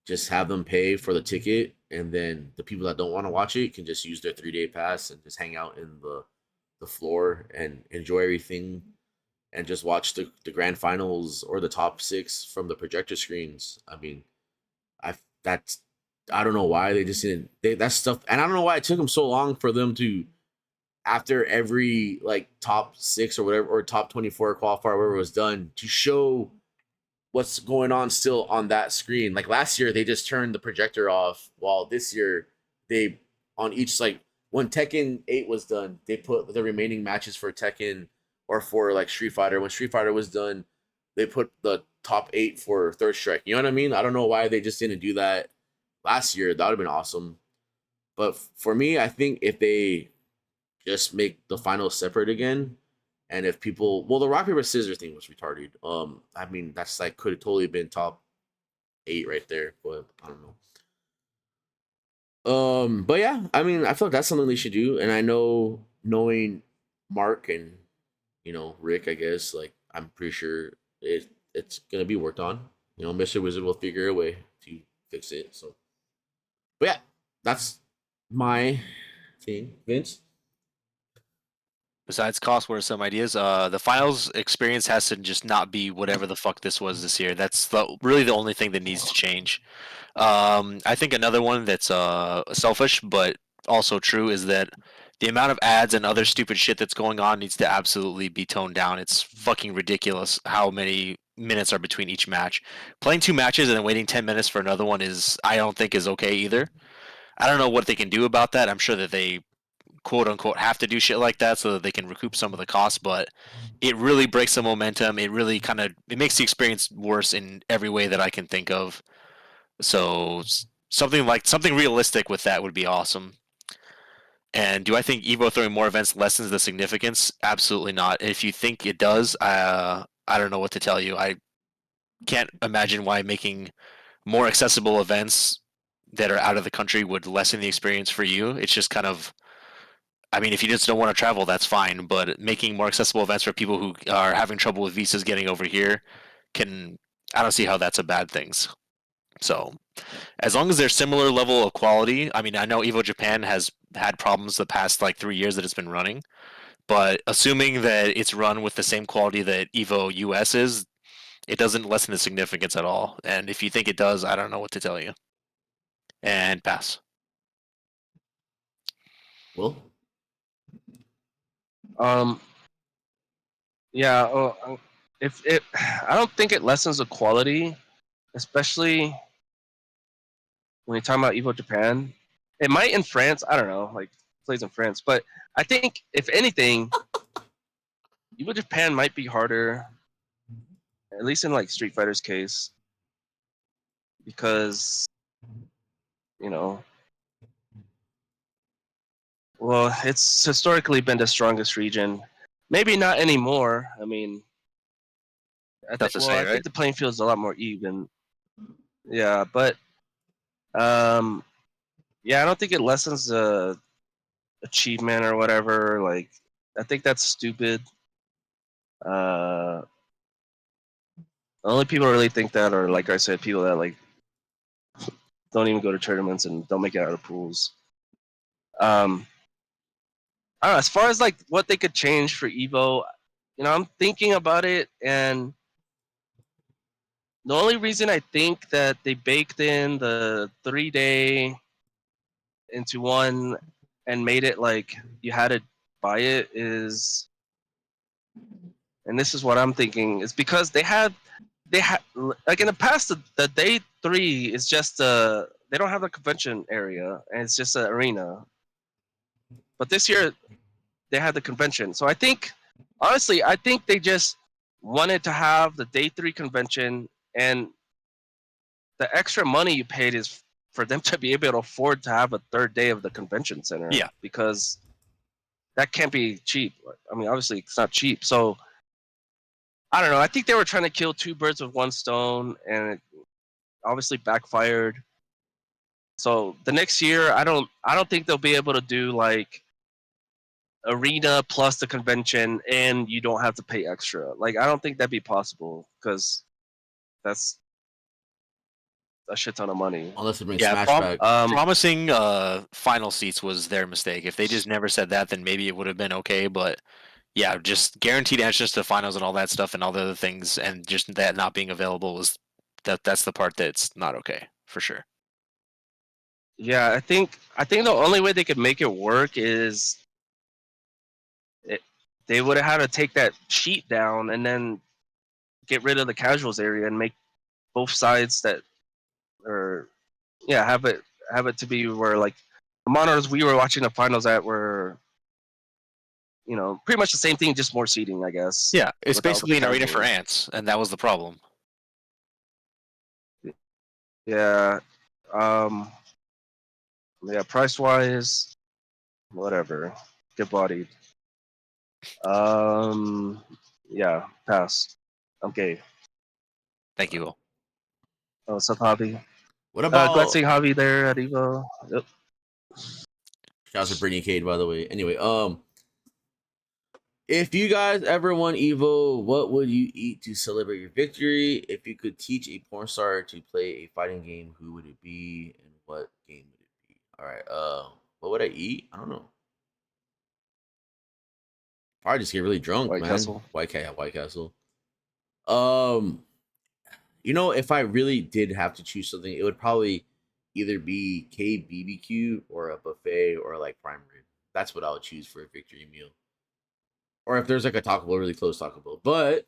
just have them pay for the ticket, and then the people that don't want to watch it can just use their 3 day pass and just hang out in the floor and enjoy everything and just watch the grand finals or the top six from the projector screens. I mean, that's I don't know why they just didn't that stuff, and I don't know why it took them so long for them to, after every like top six or whatever, or top 24 qualifier, whatever was done, to show what's going on still on that screen. Like last year, they just turned the projector off, while this year they, on each, like when Tekken 8 was done, they put the remaining matches for Tekken, or for like Street Fighter. When Street Fighter was done, they put the top 8 for Third Strike. You know what I mean? I don't know why they just didn't do that last year. That would have been awesome. But for me, I think if they just make the finals separate again, and if people, well, the rock paper scissors thing was retarded. I mean, that's like could have totally been top 8 right there, but I don't know. But yeah, I mean, I feel like that's something they should do, and I know, knowing Mark and, Rick, I guess, like, I'm pretty sure it's gonna be worked on. Mr. Wizard will figure a way to fix it. So, but yeah, that's my thing, Vince. Besides cost, what are some ideas? The finals experience has to just not be whatever the fuck this was this year. That's really the only thing that needs to change. I think another one that's selfish but also true is that the amount of ads and other stupid shit that's going on needs to absolutely be toned down. It's fucking ridiculous how many minutes are between each match. Playing 2 matches and then waiting 10 minutes for another one I don't think is okay either. I don't know what they can do about that. I'm sure that they quote unquote have to do shit like that so that they can recoup some of the costs, but it really breaks the momentum. It really it makes the experience worse in every way that I can think of. So something realistic with that would be awesome. And do I think Evo throwing more events lessens the significance? Absolutely not. If you think it does, I don't know what to tell you. I can't imagine why making more accessible events that are out of the country would lessen the experience for you. It's just kind of, I mean, if you just don't want to travel, that's fine. But making more accessible events for people who are having trouble with visas getting over here I don't see how that's a bad thing. So, as long as there's similar level of quality, I mean, I know Evo Japan has had problems the past like 3 years that it's been running, but assuming that it's run with the same quality that Evo US is, it doesn't lessen the significance at all. And if you think it does, I don't know what to tell you. And pass. Well, Um, yeah. If it, I don't think it lessens the quality, especially when you're talking about Evo Japan. It might in France. I don't know. Like plays in France, but I think if anything, Evo Japan might be harder, at least in like Street Fighter's case, because you know, well, it's historically been the strongest region. Maybe not anymore. I mean, Tough to say, I right? think the playing field is a lot more even. Yeah, but um, yeah, I don't think it lessens the achievement or whatever. Like, I think that's stupid. Uh, the only people who really think that are, like I said, people that like don't even go to tournaments and don't make it out of pools. Um, I don't know. As far as like what they could change for Evo, I'm thinking about it, and the only reason I think that they baked in the 3 day into one and made it like you had to buy it is, and this is what I'm thinking, is because they had like in the past the day 3 is just they don't have a convention area and it's just an arena, but this year they had the convention. So I think, honestly, I think they just wanted to have the day 3 convention, and the extra money you paid is for them to be able to afford to have a third day of the convention center, Yeah. because that can't be cheap. I mean, obviously it's not cheap. So I don't know. I think they were trying to kill two birds with one stone, and it obviously backfired. So the next year, I don't think they'll be able to do like arena plus the convention, and you don't have to pay extra. Like, I don't think that'd be possible, because that's a shit ton of money. Unless it brings Yeah, Smash back. promising final seats was their mistake. If they just never said that, then maybe it would have been okay. But yeah, just guaranteed entrance to finals and all that stuff and all the other things, and just that not being available was that's the part that's not okay for sure. Yeah, I think the only way they could make it work is they would have had to take that sheet down and then get rid of the casuals area and make both sides that or yeah have it to be where like the monitors we were watching the finals at were pretty much the same thing, just more seating, I guess. Yeah, it's without the basically an arena for casuals. ants, and that was the problem. Yeah. Um. Yeah. Price wise, whatever. Get bodied. Um. Yeah. Pass. Okay. Thank you. Will. Oh, what's up, Javi? What Glad about seeing Javi there at Evo. Yep. shout out to Brittany Cade, by the way. Anyway, if you guys ever won Evo, what would you eat to celebrate your victory? If you could teach a porn star to play a fighting game, who would it be, and what game would it be? All right. What would I eat? I don't know. Probably just get really drunk, White man. Castle. White Castle. Um, if I really did have to choose something, it would probably either be KBBQ or a buffet or like prime rib. That's what I would choose for a victory meal. Or if there's like a Taco Bell, really close Taco Bell. But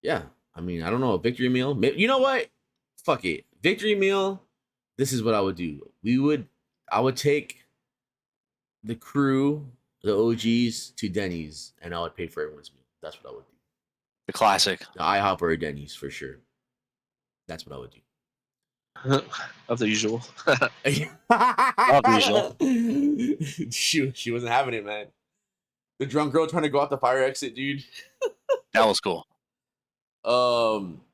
yeah, I mean, I don't know, a victory meal. You know what? Fuck it, victory meal. This is what I would do. I would take the crew, the OGs, to Denny's, and I would pay for everyone's meal. That's what I would do. The classic. The IHOP or a Denny's for sure. That's what I would do. Of the usual. usual. She wasn't having it, man. The drunk girl trying to go out the fire exit, dude. That was cool.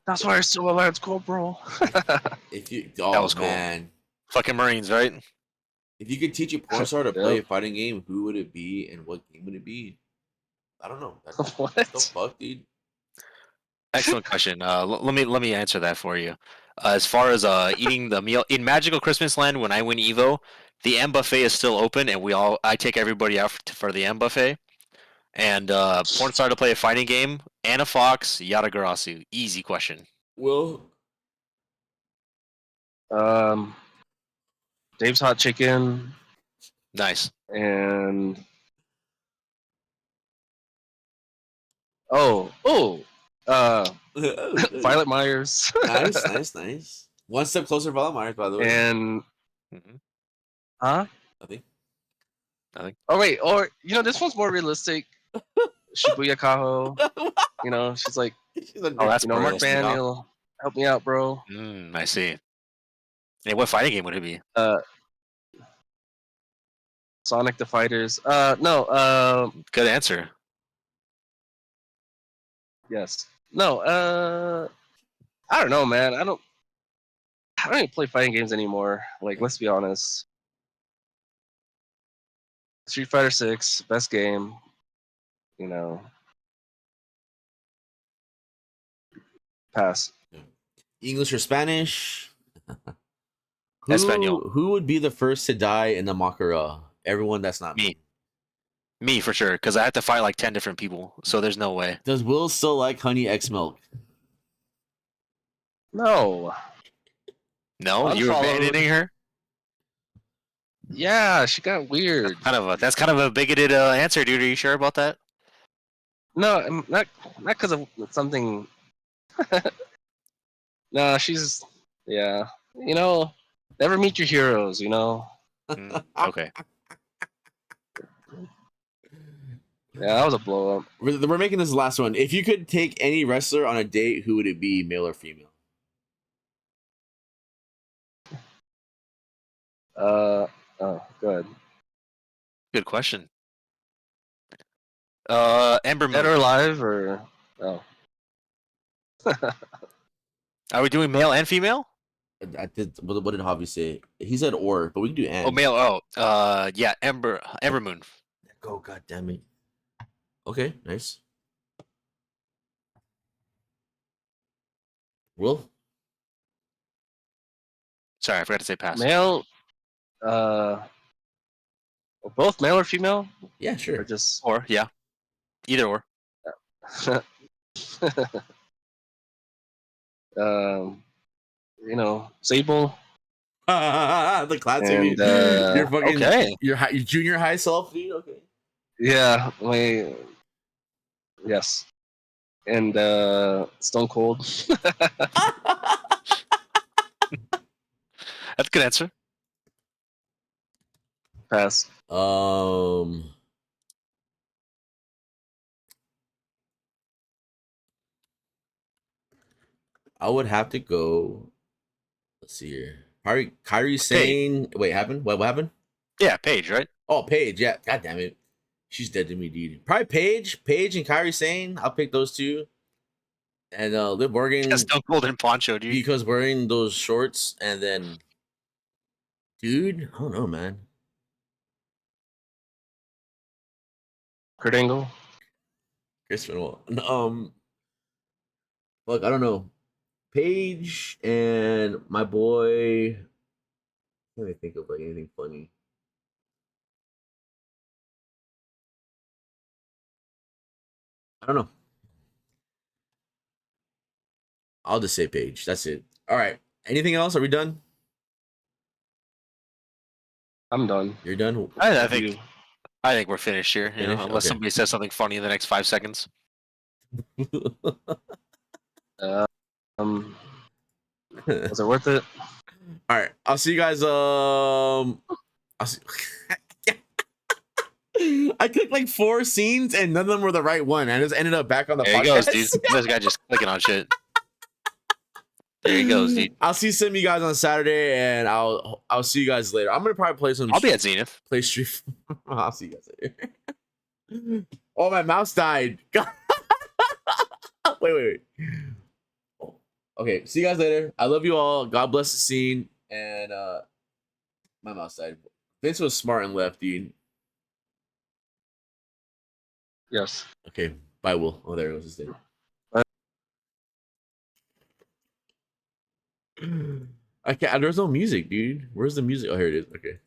That's why I'm still a Lance Corporal. If you, That was cool. Man, Fucking Marines, right? if you could teach a porn star to play a fighting game, who would it be, and what game would it be? I don't know. What the fuck, dude? Excellent question. Let me answer that for you. As far as eating the meal in Magical Christmas Land, when I win Evo, the M buffet is still open, and I take everybody out for the M buffet. And porn star to play a fighting game, Anna Fox, Yatagarasu. Easy question. Will, Dave's Hot Chicken Nice. and Violet Myers. nice. One step closer, to Violet Myers, by the way. And Mhm. huh? Nothing. Oh wait, or this one's more realistic. Shibuya Kaho. She's like, She's a Oh, that's more Mark realistic. Daniel, help me out, bro. I see. Hey, what fighting game would it be? Sonic the Fighters. No. Good answer. Yes. No. I don't know, man. I don't even play fighting games anymore. Like, let's be honest. Street Fighter 6, best game. Pass. English or Spanish? Espanol. Who would be the first to die in the Makara? Everyone that's not Me. Me for sure, because I have to fight like 10 different people, so there's no way. Does Will still like Honey X Milk? No. No, you were abandoning her. Yeah, she got weird. That's kind of a bigoted answer, dude. Are you sure about that? No, not because of something. No, she's yeah. Never meet your heroes. Okay. Yeah, that was a blow up. We're making this last one. If you could take any wrestler on a date, who would it be, male or female? Oh, good. Good question. Ember Moon. Dead or alive or oh. Are we doing male and female? I did. What did Javi say? He said or, but we can do and. Oh, male. Oh, yeah. Ember Moon. Go, god damn it. Okay, nice. Will? Sorry, I forgot to say pass. Male, both male or female, Yeah, or sure. just Or yeah, either or. um, Sable The classic. and Your fucking okay, your junior high self, dude. Okay. yeah, yes, and Stone Cold. That's a good answer. Pass. I would have to go. Let's see here. Kyrie Paige. saying, wait, happened? What happened? Yeah, Paige, right? Oh, Paige. Yeah. God damn it. She's dead to me, dude. Probably Paige and Kyrie Sane. I'll pick those two. And Liv Morgan Stone Cold and Poncho, dude. because wearing those shorts. And then, dude, I don't know, man. Kurt Angle. Chris Benoit. Look, I don't know. Paige and my boy. Can't even think of like anything funny. I don't know. I'll just say Paige. That's it. All right. Anything else? Are we done? I'm done. You're done. I think we're finished here. Finished? Unless Okay. somebody says something funny in the next 5 seconds. Was it worth it? All right. I'll see you guys. I'll see. I clicked like 4 scenes and none of them were the right one. I just ended up back on the There he podcast. goes, dude. This guy just clicking on shit. There he goes, dude. I'll see some of you guys on Saturday, and I'll see you guys later. I'm gonna probably play some. I'll be at Zenith. Play Street. I'll see you guys later. Oh, my mouse died. wait. Oh, okay, see you guys later. I love you all. God bless the scene. And my mouse died. Vince was smart and left, dude. Yes. Okay, bye, Will. Oh, there it was. His name. I can't. There's no music, dude. Where's the music? Oh, here it is. Okay.